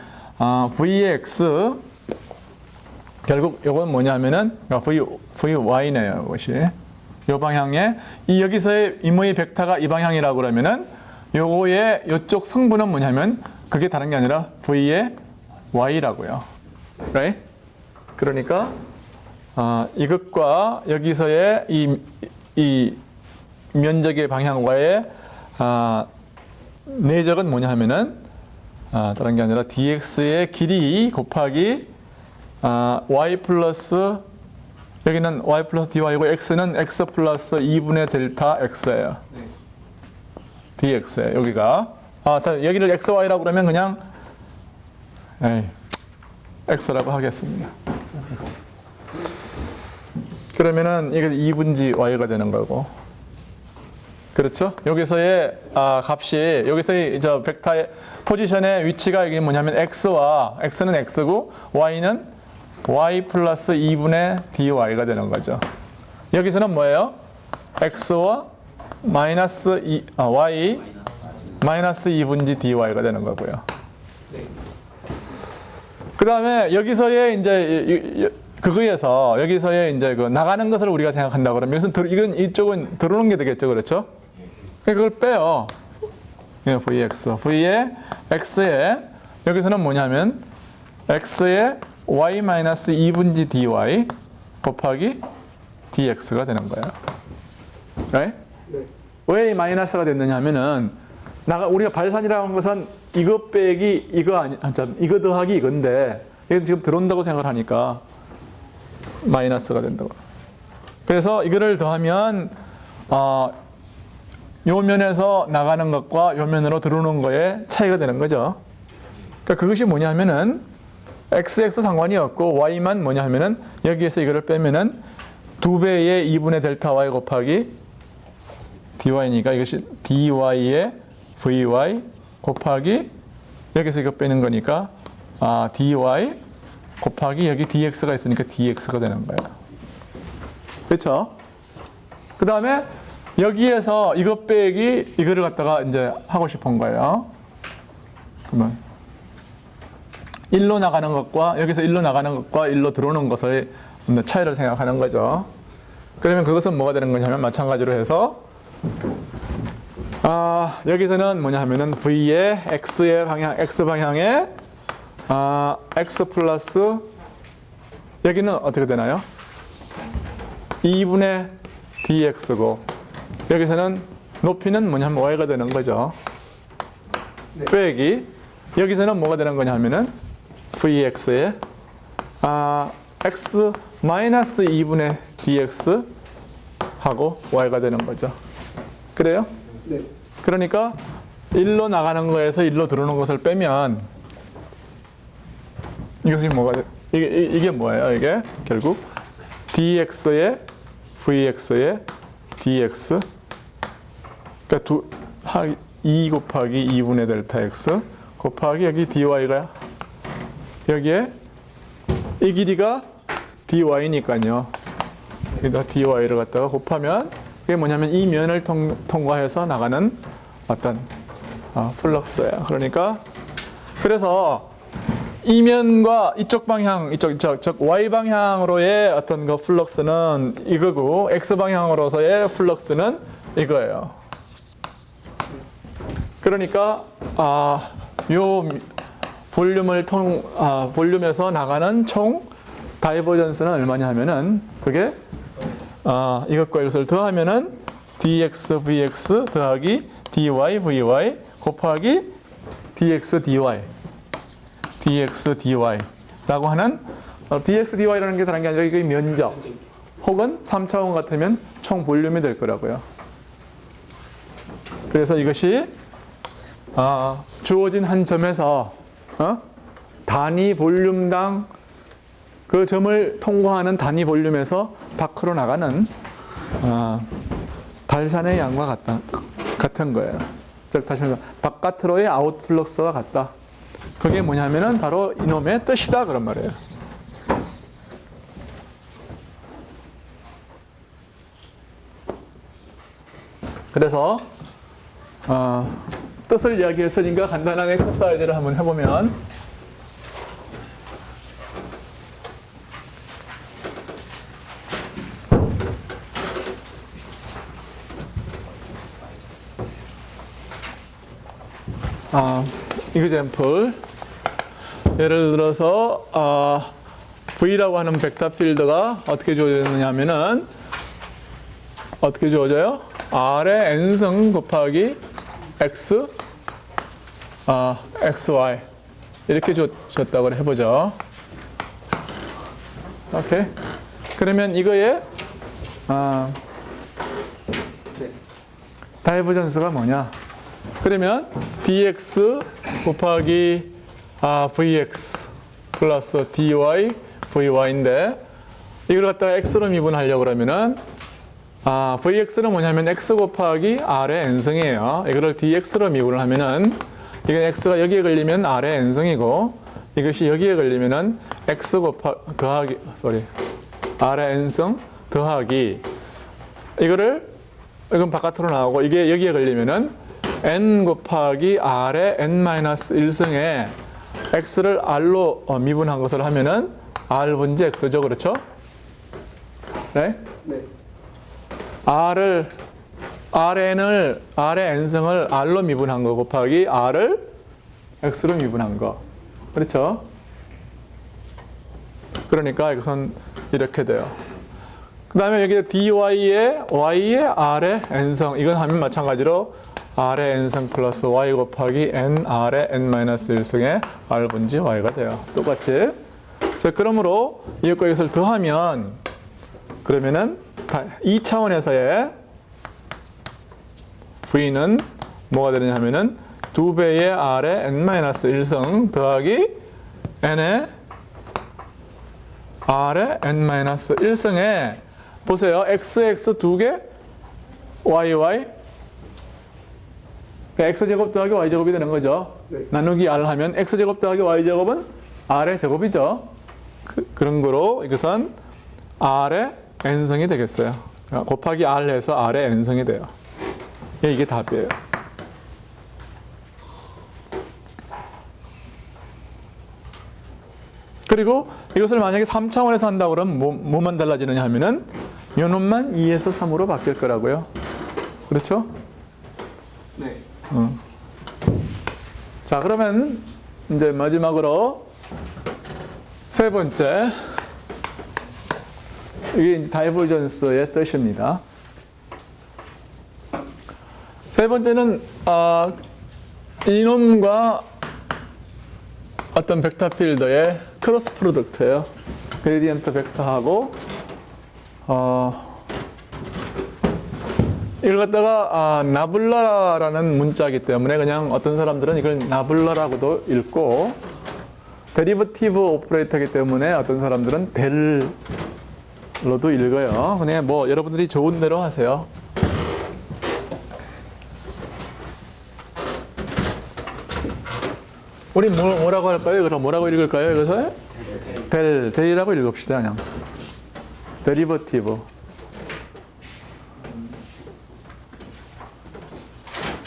vx 결국 이건 뭐냐면은 vy네요. 이것이 이 방향에 여기서의 이모의 벡터가 이 방향이라고 그러면은 요거의 요쪽 성분은 뭐냐면 그게 다른 게 아니라 v의 y라고요. right? 그러니까 이것과 여기서의 이 면적의 방향과의 내적은 뭐냐 하면은 다른 게 아니라 dx의 길이 곱하기 y 플러스 여기는 y 플러스 dy고 x는 x 플러스 2분의 델타 x예요. 네. dx예요. 여기가 여기를 xy라고 그러면 그냥 x라고 하겠습니다. x. 그러면은 이게 2분지 y가 되는 거고. 그렇죠? 여기서의 값이 여기서의 저 벡터의 포지션의 위치가 이게 뭐냐면 x는 x고 y는 y 플러스 2분의 dy가 되는 거죠. 여기서는 뭐예요? x와 마이너스 y 마이너스 2분지 dy가 되는 거고요. 그 다음에 여기서의 이제 그거에서 여기서의 이제 그 나가는 것을 우리가 생각한다 그러면 이건 이쪽은 들어오는 게 되겠죠, 그렇죠? 그걸 빼요. v의 x에 여기서는 뭐냐면 x의 y 마이너스 2분지 dy 곱하기 dx가 되는 거예요. right? 네. 왜 마이너스가 됐느냐 하면은 우리가 발산이라고 한 것은 이거 빼기 이거 더하기 이건데 이건 지금 들어온다고 생각을 하니까 마이너스가 된다고. 그래서 이거를 더하면 요 면에서 나가는 것과 요 면으로 들어오는 거에 차이가 되는 거죠. 그러니까 그것이 뭐냐면은 xx 상관이 없고 y만 뭐냐 하면은 여기에서 이거를 빼면은 2배의 2분의 델타 y 곱하기 dy니까 이것이 dy의 vy 곱하기 여기서 이거 빼는 거니까 dy 곱하기 여기 dx가 있으니까 dx가 되는 거예요. 그렇죠? 그 다음에 여기에서 이거 빼기 이거를 갖다가 이제 하고 싶은 거예요. 그러면 1로 나가는 것과 여기서 1로 나가는 것과 1로 들어오는 것의 차이를 생각하는 거죠. 그러면 그것은 뭐가 되는 거냐면 마찬가지로 해서 여기서는 뭐냐 하면은 v의 x의 방향 x 방향에 x 플러스 여기는 어떻게 되나요? 2분의 dx고 여기서는 높이는 뭐냐면 y가 되는 거죠. 네. 빼기 여기서는 뭐가 되는 거냐 하면은 vx에 x 마이너스 2분의 dx 하고 y가 되는 거죠. 그래요? 네. 그러니까 1로 나가는 거에서 1로 들어오는 것을 빼면 이것이 뭐가 이게 뭐예요? 이게 결국 dx의 vx의 dx 그러니까 2 곱하기 2분의 델타 x 곱하기 여기 dy가 여기에 이 길이가 dy니까요. 여기다 dy를 갖다가 곱하면 이게 뭐냐면 이 면을 통과해서 나가는 어떤 플럭스예요. 그러니까 그래서 이 면과 이쪽 방향, 이쪽 y 방향으로의 어떤 그 플럭스는 이거고 x 방향으로서의 플럭스는 이거예요. 그러니까 요 볼륨에서 나가는 총 다이버전스는 얼마냐 하면은 그게 이것과 이것을 더하면은 dx vx 더하기 dy vy 곱하기 dx dy dx dy라고 하는 dx dy라는 게 다른 게 아니라 이게 면적 혹은 3차원 같으면 총 볼륨이 될 거라고요. 그래서 이것이 주어진 한 점에서 단위 볼륨당 그 점을 통과하는 단위 볼륨에서 밖으로 나가는 달산의 양과 같은 거예요. 즉 다시 말해서 바깥으로의 아웃플럭스와 같다. 그게 뭐냐면은 바로 이놈의 뜻이다 그런 말이에요. 그래서 뜻을 이야기했으니까 간단한 엑서사이즈를 한번 해보면 example 예를 들어서 V라고 하는 벡터 필드가 어떻게 주어졌느냐 하면은 어떻게 주어져요? R의 n승 곱하기 X XY 이렇게 줬다고 해보죠. 오케이. 그러면 이거의 다이버전스가 뭐냐? 그러면 dx 곱하기 vx 플러스 dy vy인데 이걸 갖다가 x로 미분하려고 그러면은 vx는 뭐냐면 x 곱하기 r의 n승이에요. 이거를 dx로 미분을 하면은 이건 x가 여기에 걸리면 r의 n승이고 이것이 여기에 걸리면은 x 더하기 r의 n승 더하기 이건 바깥으로 나오고 이게 여기에 걸리면은 n 곱하기 r의 n-1승에 x를 r로 미분한 것을 하면은 r분지 x죠. 그렇죠? 네? 네. r의 n승을 r로 미분한 거 곱하기 r을 x로 미분한 거. 그렇죠? 그러니까 이것은 이렇게 돼요. 그 다음에 여기 dy의 y의 r의 n승 이건 하면 마찬가지로 r의 n승 플러스 y 곱하기 n r의 n-1승의 r분지 y가 돼요. 똑같이. 자, 그러므로 이것과 이것을 더하면 그러면은 2차원에서의 v는 뭐가 되느냐 하면은 2배의 r의 n-1승 더하기 n의 r의 n-1승에 보세요. x 2개 y 그러니까 x제곱 더하기 y제곱이 되는 거죠. 네. 나누기 r 하면 x제곱 더하기 y제곱은 r의 제곱이죠. 그런 거로 이것은 r의 n승이 되겠어요. 곱하기 r 해서 r의 n승이 돼요. 이게 답이에요. 그리고 이것을 만약에 3차원에서 한다고 그러면 뭐만 달라지느냐 하면은 요놈만 2에서 3으로 바뀔 거라고요. 그렇죠? 네. 자, 그러면 이제 마지막으로 세 번째 이게 이제 다이버전스의 뜻입니다. 세 번째는 이놈과 어떤 벡터 필드의 크로스 프로덕트예요. 그레디언트 벡터하고 이걸 갖다가 나블라라는 문자이기 때문에 그냥 어떤 사람들은 이걸 나블라라고도 읽고 데리버티브 오퍼레이터이기 때문에 어떤 사람들은 델로도 읽어요. 그냥 뭐 여러분들이 좋은 대로 하세요. 우리 뭐라고 할까요? 그럼 뭐라고 읽을까요? 이것을? 델이라고 읽읍시다. 그냥 데리버티브.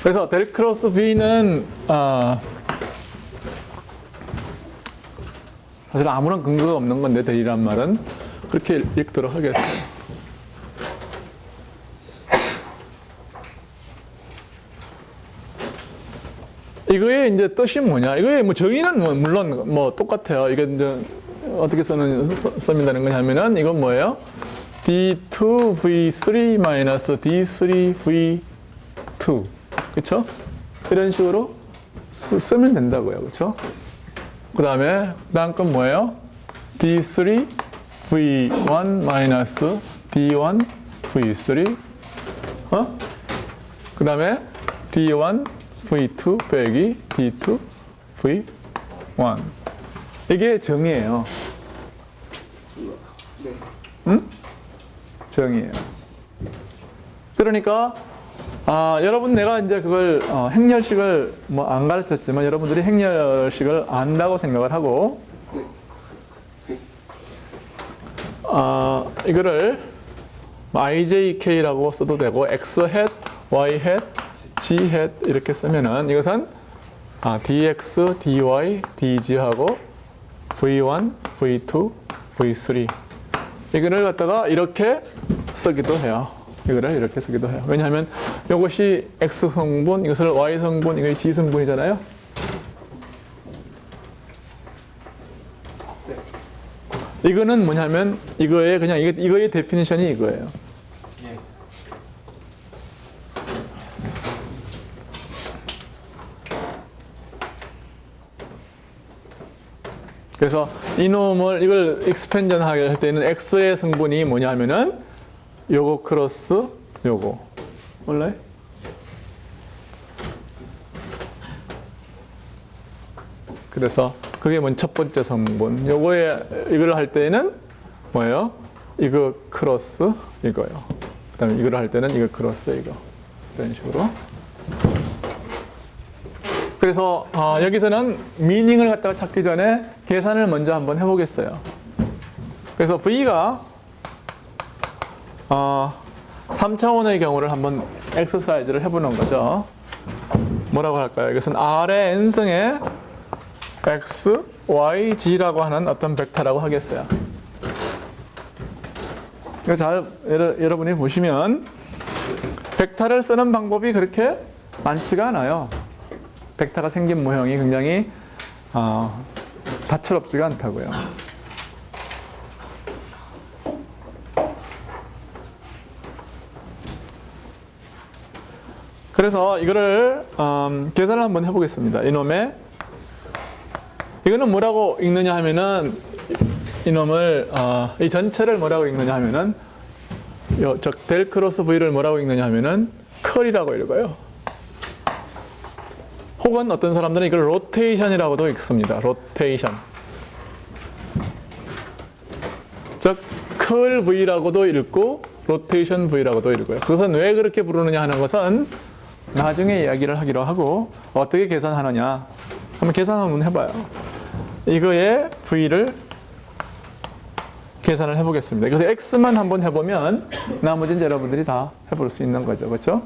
그래서 델 크로스 V는 사실 아무런 근거가 없는 건데 델이란 말은 그렇게 읽도록 하겠어요. 이거의 이제 뜻이 뭐냐? 이거의 뭐 정의는 물론 뭐 똑같아요. 이게 이제 어떻게 써민다는 거냐면은 이건 뭐예요? D2V3 D3V2 그렇죠? 이런 식으로 쓰면 된다고요. 그렇죠? 그 다음에 다음 건 뭐예요? D3V1 D1V3 그 다음에 D1 V2 빼기 D2 V1 이게 정의예요. 네. 응? 정의예요. 그러니까 여러분 내가 이제 그걸 행렬식을 뭐 안 가르쳤지만 여러분들이 행렬식을 안다고 생각을 하고 이거를 IJK라고 써도 되고 X hat, Y hat, G hat 이렇게 쓰면은 이것은 DX, DY, DG하고 V1, V2, V3 이거를 갖다가 이렇게 쓰기도 해요. 이거를 이렇게 쓰기도 해요. 왜냐하면 이것이 X 성분, 이것을 Y 성분, 이것이 G 성분이잖아요. 이거는 뭐냐면 이거의 그냥 이거의 데피니션이 이거예요. 예. 그래서 이놈을 이걸 익스펜전 하게 할 때는 X의 성분이 뭐냐면은 요거 크로스 요거 몰라요? 그래서 그게 뭔 첫 번째 성분. 요거에 이걸 할 때는 뭐예요? 이거 크로스 이거요. 그다음에 이걸 할 때는 이거 크로스 이거. 이런 식으로. 그래서 여기서는 미닝을 갖다가 찾기 전에 계산을 먼저 한번 해보겠어요. 그래서 V가 3차원의 경우를 한번 엑서사이즈를 해보는 거죠. 뭐라고 할까요? 이것은 R의 n승의 X, Y, G라고 하는 어떤 벡터라고 하겠어요. 이거 잘 여러분이 보시면 벡터를 쓰는 방법이 그렇게 많지가 않아요. 벡터가 생긴 모형이 굉장히 다채롭지가 않다고요. 그래서 이거를 계산을 한번 해보겠습니다. 이놈의 이거는 뭐라고 읽느냐 하면은 이놈을 이 전체를 뭐라고 읽느냐 하면은 델 크로스 V를 뭐라고 읽느냐 하면은 컬이라고 읽어요. 혹은 어떤 사람들은 이걸 로테이션이라고도 읽습니다. 로테이션. 즉 컬 V라고도 읽고 로테이션 V라고도 읽어요. 그것은 왜 그렇게 부르느냐 하는 것은 나중에 이야기를 하기로 하고 어떻게 계산하느냐 한번 계산 한번 해봐요. 이거의 V를 계산을 해보겠습니다. 그래서 X만 한번 해보면 나머지는 여러분들이 다 해볼 수 있는 거죠. 그렇죠?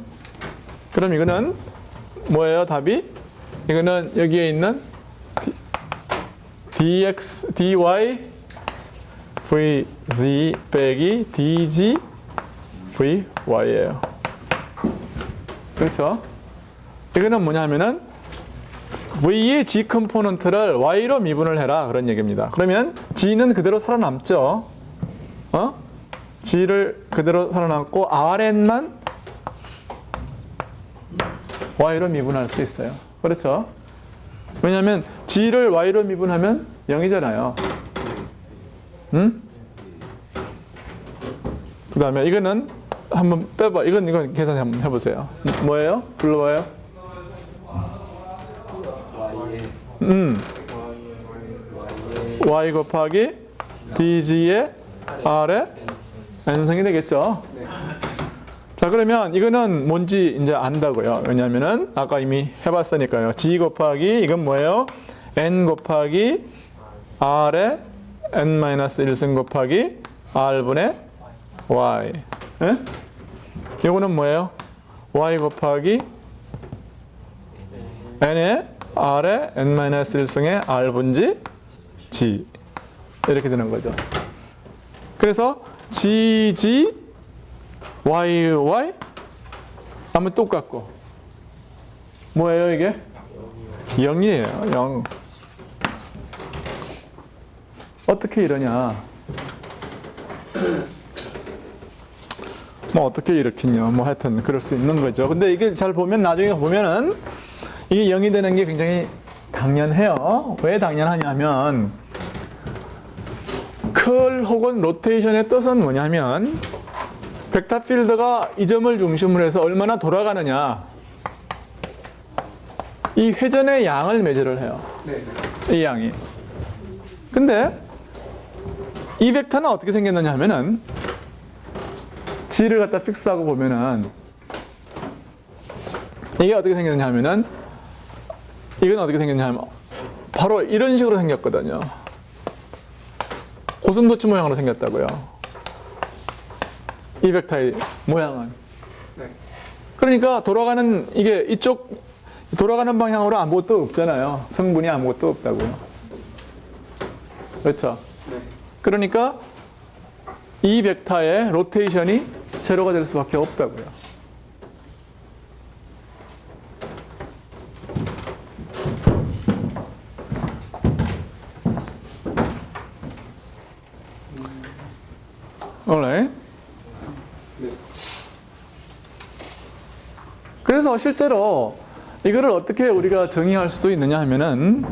그럼 이거는 뭐예요? 답이? 이거는 여기에 있는 dx, dy, vz 빼기 dg, vy예요. 그렇죠? 이거는 뭐냐면은 v의 g 컴포넌트를 y로 미분을 해라 그런 얘기입니다. 그러면 g는 그대로 살아남죠. g를 그대로 살아남고 rn만 y로 미분할 수 있어요. 그렇죠? 왜냐하면 g를 y로 미분하면 0이잖아요. 응? 그 다음에 이거는 한번 빼봐. 이건 계산 한번 해보세요. 뭐예요? 불러봐요. y 곱하기 dg의 r의 n승이 되겠죠? 자, 그러면 이거는 뭔지 이제 안다고요. 왜냐하면은 아까 이미 해봤으니까요. g 곱하기 이건 뭐예요? n 곱하기 r의 n-1승 곱하기 r분의 y. 예? 이거는 뭐예요? y 곱하기 n의 r의 n-1승의 r분지 g. 이렇게 되는 거죠. 그래서 gg y 하면 똑같고 뭐예요 이게? 0이에요. 0. 어떻게 이러냐? 뭐 어떻게 이렇겠냐? 뭐 하여튼 그럴 수 있는 거죠. 근데 이게 잘 보면 나중에 보면은 이게 0이 되는 게 굉장히 당연해요. 왜 당연하냐면 컬 혹은 로테이션의 뜻은 뭐냐면 벡터 필드가 이 점을 중심으로 해서 얼마나 돌아가느냐. 이 회전의 양을 매주를 해요. 네. 이 양이. 근데 이 벡터는 어떻게 생겼느냐 하면은 G를 갖다 픽스하고 보면은 이게 어떻게 생겼느냐 하면은 이건 어떻게 생겼냐 하면 바로 이런 식으로 생겼거든요. 고슴도치 모양으로 생겼다고요. 이 벡터의 모양은. 네. 그러니까 돌아가는 이게 이쪽 돌아가는 방향으로 아무것도 없잖아요. 성분이 아무것도 없다고요. 그렇죠? 네. 그러니까 이 벡터의 로테이션이 제로가 될 수밖에 없다고요. alright. 네. 그래서 실제로 이거를 어떻게 우리가 정의할 수도 있느냐 하면은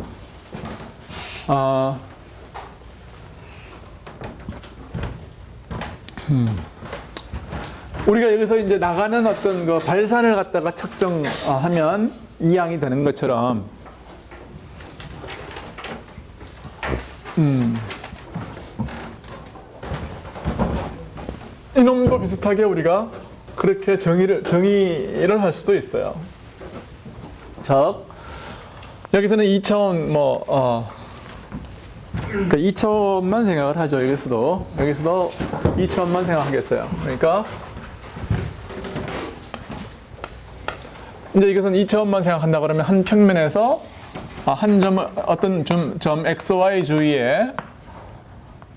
우리가 여기서 이제 나가는 어떤 그 발산을 갖다가 측정하면 이 양이 되는 것처럼 이놈도 비슷하게 우리가 그렇게 정의를 할 수도 있어요. 즉 여기서는 2차원 그러니까 2차원만 생각을 하죠. 여기서도 2차원만 생각하겠어요. 그러니까 이제 이것은 2차원만 생각한다 그러면 한 평면에서 한 점을 어떤 점 XY 주위에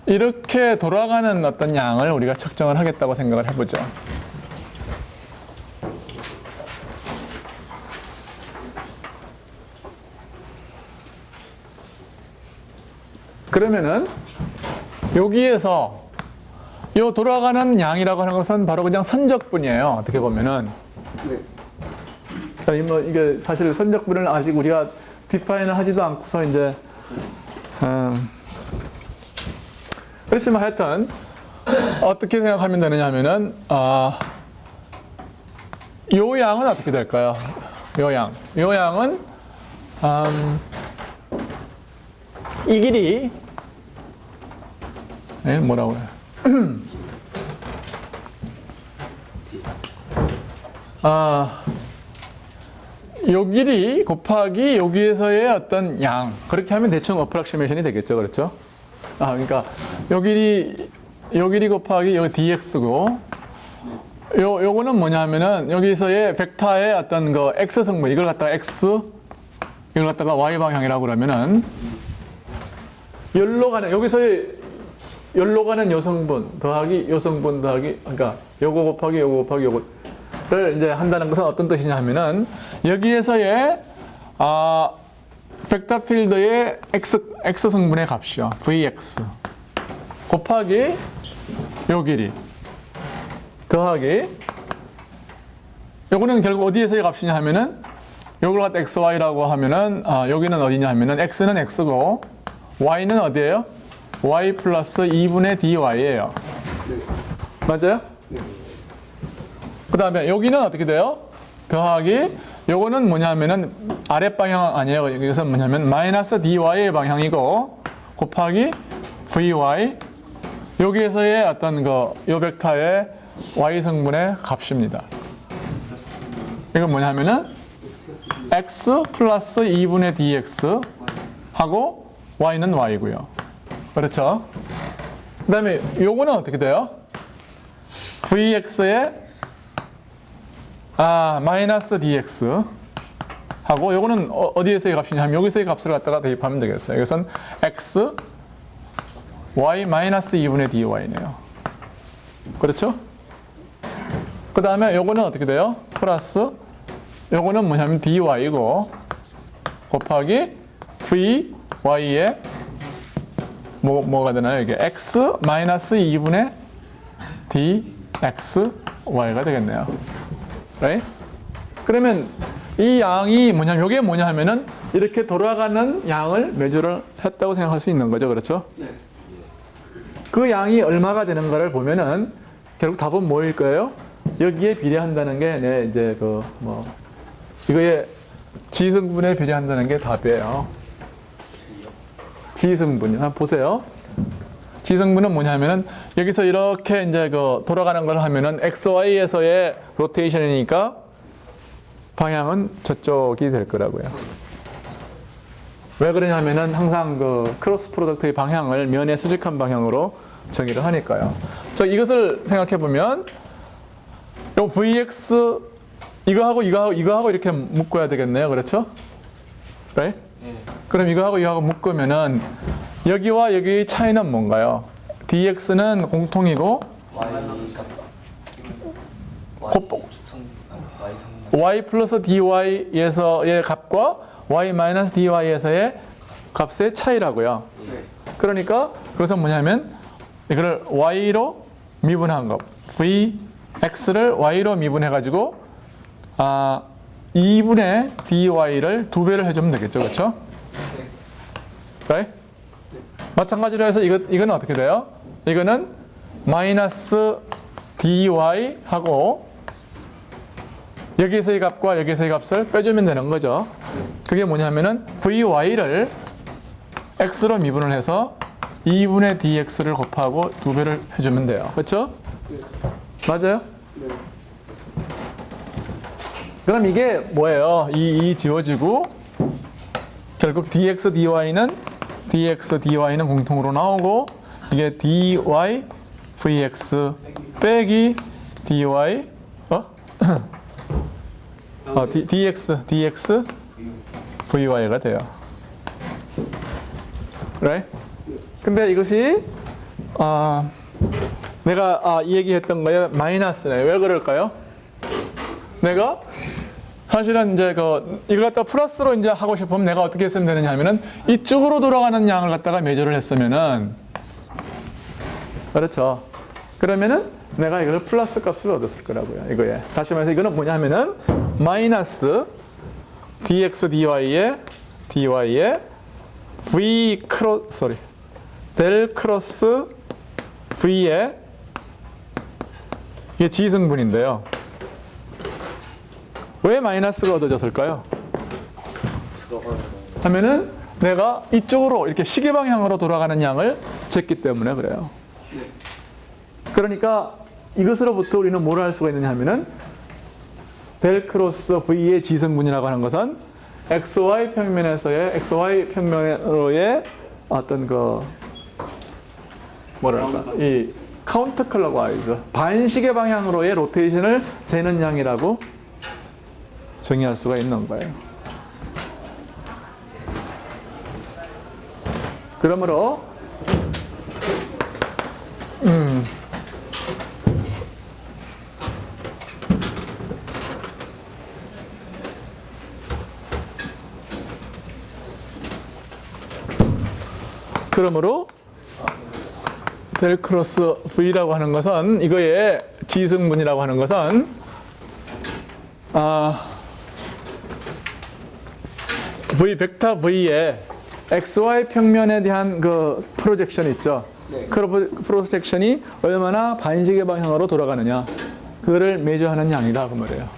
이렇게 돌아가는 어떤 양을 우리가 측정을 하겠다고 생각을 해보죠. 그러면은 여기에서 이 돌아가는 양이라고 하는 것은 바로 그냥 선적분이에요. 어떻게 보면은. 네. 아니 뭐 이게 사실 선적분을 아직 우리가 디파인을 하지도 않고서 이제 그렇지만 하여튼 어떻게 생각하면 되느냐 하면은 요 양은 어떻게 될까요? 요 양은 이 길이 뭐라고 해요? 요 길이 곱하기 여기에서의 어떤 양 그렇게 하면 대충 어프락시메이션이 되겠죠, 그렇죠? 그러니까 요 길이 곱하기 요 dx고 요거는 뭐냐면은 여기서의 벡터의 어떤 그 x 성분 이걸 갖다가 x 이걸 갖다가 y 방향이라고 그러면은 열로 가는 요 성분 더하기 요 성분 더하기 그러니까 요거 곱하기 요거를 이제 한다는 것은 어떤 뜻이냐 하면은 여기에서의 벡터 필드의 x 성분의 값이요. vx 곱하기 요 길이 더하기 요거는 결국 어디에서의 값이냐 하면은 요걸 갖다 xy라고 하면은 여기는 어디냐 하면은 x는 x고 y는 어디예요? y 플러스 2분의 dy예요. 맞아요? 그 다음에 여기는 어떻게 돼요? 더하기 요거는 뭐냐면은 아랫방향 아니에요. 이것은 뭐냐면 마이너스 dy의 방향이고 곱하기 vy 여기에서의 어떤 요 벡터의 y 성분의 값입니다. 이건 뭐냐면은 x 플러스 2분의 dx 하고 y는 y고요. 그렇죠? 그 다음에 요거는 어떻게 돼요? vx의 마이너스 dx 하고 요거는 어디에서의 값이냐 하면 여기서의 값을 갖다가 대입하면 되겠어요. 이것은 x y 마이너스 2분의 dy네요. 그렇죠? 그 다음에 요거는 어떻게 돼요? 플러스 요거는 뭐냐면 dy고 곱하기 vy의 뭐가 되나요? 이게 x 마이너스 2분의 dxy가 되겠네요. right? 그러면 이 양이 뭐냐면 이게 뭐냐 하면은 이렇게 돌아가는 양을 매주를 했다고 생각할 수 있는 거죠. 그렇죠? 네. 그 양이 얼마가 되는 거를 보면은 결국 답은 뭐일 거예요? 여기에 비례한다는 게 이제 이거의 지성분에 비례한다는 게 답이에요. 지성분이. 한번 보세요. 지성분은 뭐냐면은 여기서 이렇게 이제 그 돌아가는 걸 하면은 XY에서의 로테이션이니까 방향은 저쪽이 될 거라고요. 왜 그러냐면은 항상 그 크로스 프로덕트의 방향을 면의 수직한 방향으로 정의를 하니까요. 이것을 생각해 보면 요 VX 이거하고 이거하고 이렇게 묶어야 되겠네요. 그렇죠? right? 그럼 이거하고 묶으면은 여기와 여기의 차이는 뭔가요? dx는 공통이고 y 플러스 dy에서의 값과 y 마이너스 dy에서의 값의 차이라고요. 그러니까 그것은 뭐냐면 이거를 y로 미분한 것. vx를 y로 미분해 가지고 2분의 dy를 2배를 해주면 되겠죠. 그렇죠? right? 마찬가지로 해서 이거는 어떻게 돼요? 이거는 마이너스 dy 하고 여기서의 값과 여기서의 값을 빼주면 되는 거죠. 그게 뭐냐면은 vy를 x로 미분을 해서 2분의 dx를 곱하고 2배를 해주면 돼요. 그렇죠? 맞아요? 네. 그럼 이게 뭐예요? 이 지워지고 결국 dx, dy는 공통으로 나오고 이게 dy, vx 빼기 dy dx, vy가 돼요. right? 근데 이것이 내가 이 얘기했던 거에 마이너스네. 왜 그럴까요? 내가 사실은 이제 이걸 갖다 플러스로 이제 하고 싶으면 내가 어떻게 했으면 되느냐 하면은 이쪽으로 돌아가는 양을 갖다가 매조를 했으면은 그렇죠. 그러면은 내가 이걸 플러스 값을 얻었을 거라고요. 이거에. 다시 말해서 이거는 뭐냐 하면은 마이너스 dx dy에 델 크로스 v에 이게 지성분인데요. 왜 마이너스가 얻어졌을까요? 하면은 내가 이쪽으로 이렇게 시계 방향으로 돌아가는 양을 쟀기 때문에 그래요. 그러니까 이것으로부터 우리는 뭘 할 수가 있느냐 하면은 델 크로스 V의 지성분이라고 하는 것은 XY 평면으로의 어떤 이 카운터 클럭와이즈 반시계 방향으로의 로테이션을 재는 양이라고 정의할 수가 있는 거예요. 그러므로 델 크로스 V라고 하는 것은 이거의 지성분이라고 하는 것은 V 벡터 V의 XY 평면에 대한 그 프로젝션 있죠. 네. 그 프로젝션이 얼마나 반시계 방향으로 돌아가느냐 그거를 매조하는 양이다 그 말이에요.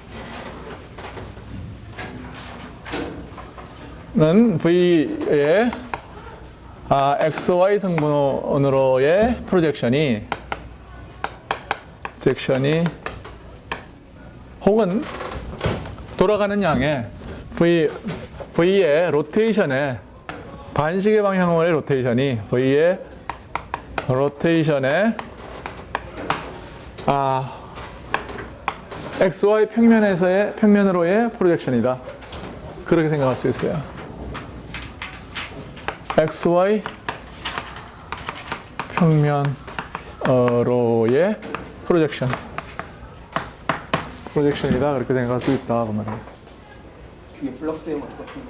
는 V의 XY 성분으로의 프로젝션이 혹은 돌아가는 양의 V의 로테이션의 반시계 방향으로의 로테이션이 V의 로테이션의 XY 평면으로의 프로젝션이다. 그렇게 생각할 수 있어요. XY 평면으로의 프로젝션이다. 그렇게 생각할 수 있다. 그 말이에요. 그게 플럭스랑 똑같은 거예요?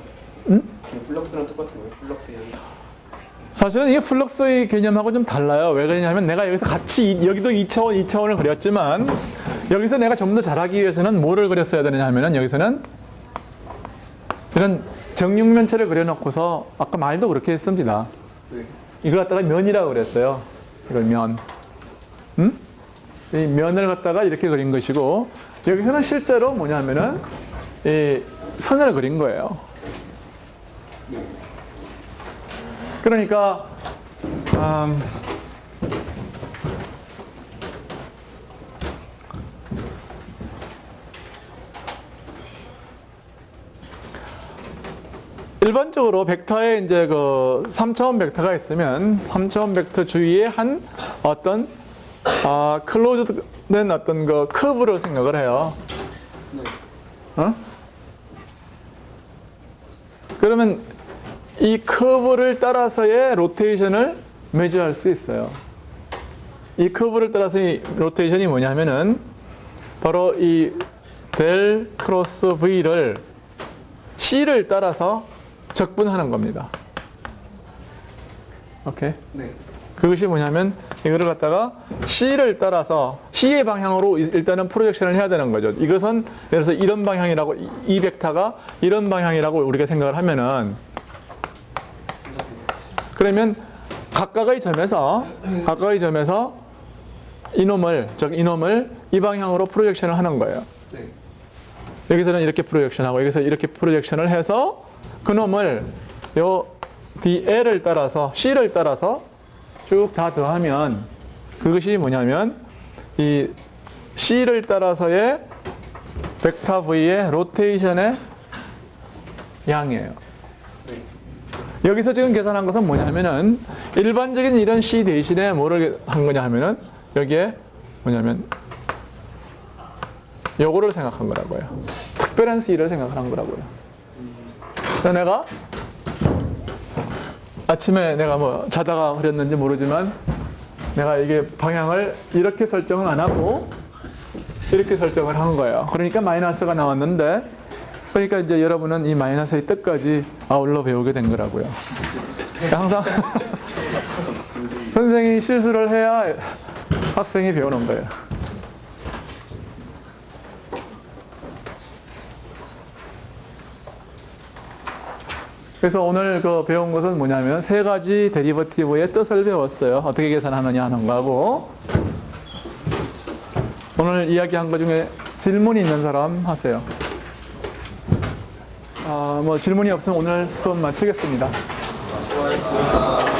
응? 그게 플럭스랑 똑같은 거예요? 플럭스의 양이? 사실은 이게 플럭스의 개념하고 좀 달라요. 왜 그러냐면 내가 여기서 같이 여기도 2차원을 그렸지만 여기서 내가 좀 더 잘하기 위해서는 뭐를 그렸어야 되느냐 하면은 여기서는 이런 정육면체를 그려놓고서 아까 말도 그렇게 했습니다. 네. 이걸 갖다가 면이라고 그랬어요. 이걸 면. 이 면을 갖다가 이렇게 그린 것이고 여기서는 실제로 뭐냐면은 이 선을 그린 거예요. 그러니까 일반적으로 벡터에 이제 그 3차원 벡터가 있으면 3차원 벡터 주위에 한 어떤 클로즈된 어떤 그 커브를 생각을 해요. 어? 그러면 이 커브를 따라서의 로테이션을 매주할 수 있어요. 이 커브를 따라서의 로테이션이 뭐냐면은 바로 이 델 크로스 V를 C를 따라서 적분하는 겁니다. 오케이? 네. 그것이 뭐냐면 이거를 갖다가 C를 따라서 C의 방향으로 일단은 프로젝션을 해야 되는 거죠. 이것은 예를 들어서 이런 방향이라고 이 벡터가 이런 방향이라고 우리가 생각을 하면은 그러면 각각의 점에서 이놈을 이 방향으로 프로젝션을 하는 거예요. 네. 여기서는 이렇게 프로젝션하고 여기서 이렇게 프로젝션을 해서 그놈을 요 DL을 따라서 C를 따라서 쭉 다 더하면 그것이 뭐냐면 이 C를 따라서의 벡터 V의 로테이션의 양이에요. 여기서 지금 계산한 것은 뭐냐면은 일반적인 이런 C 대신에 뭐를 한 거냐 하면은 여기에 뭐냐면 요거를 생각한 거라고요. 특별한 C를 생각한 거라고요. 그래서 내가 아침에 내가 뭐 자다가 그랬는지 모르지만 내가 이게 방향을 이렇게 설정을 안 하고 이렇게 설정을 한 거예요. 그러니까 마이너스가 나왔는데 그러니까 이제 여러분은 이 마이너스의 뜻까지 아울러 배우게 된 거라고요. 항상 선생이 실수를 해야 학생이 배우는 거예요. 그래서 오늘 그 배운 것은 뭐냐면 세 가지 데리버티브의 뜻을 배웠어요. 어떻게 계산하느냐 하는 거하고 오늘 이야기한 것 중에 질문이 있는 사람 하세요. 뭐 질문이 없으면 오늘 수업 마치겠습니다. 수고하셨습니다.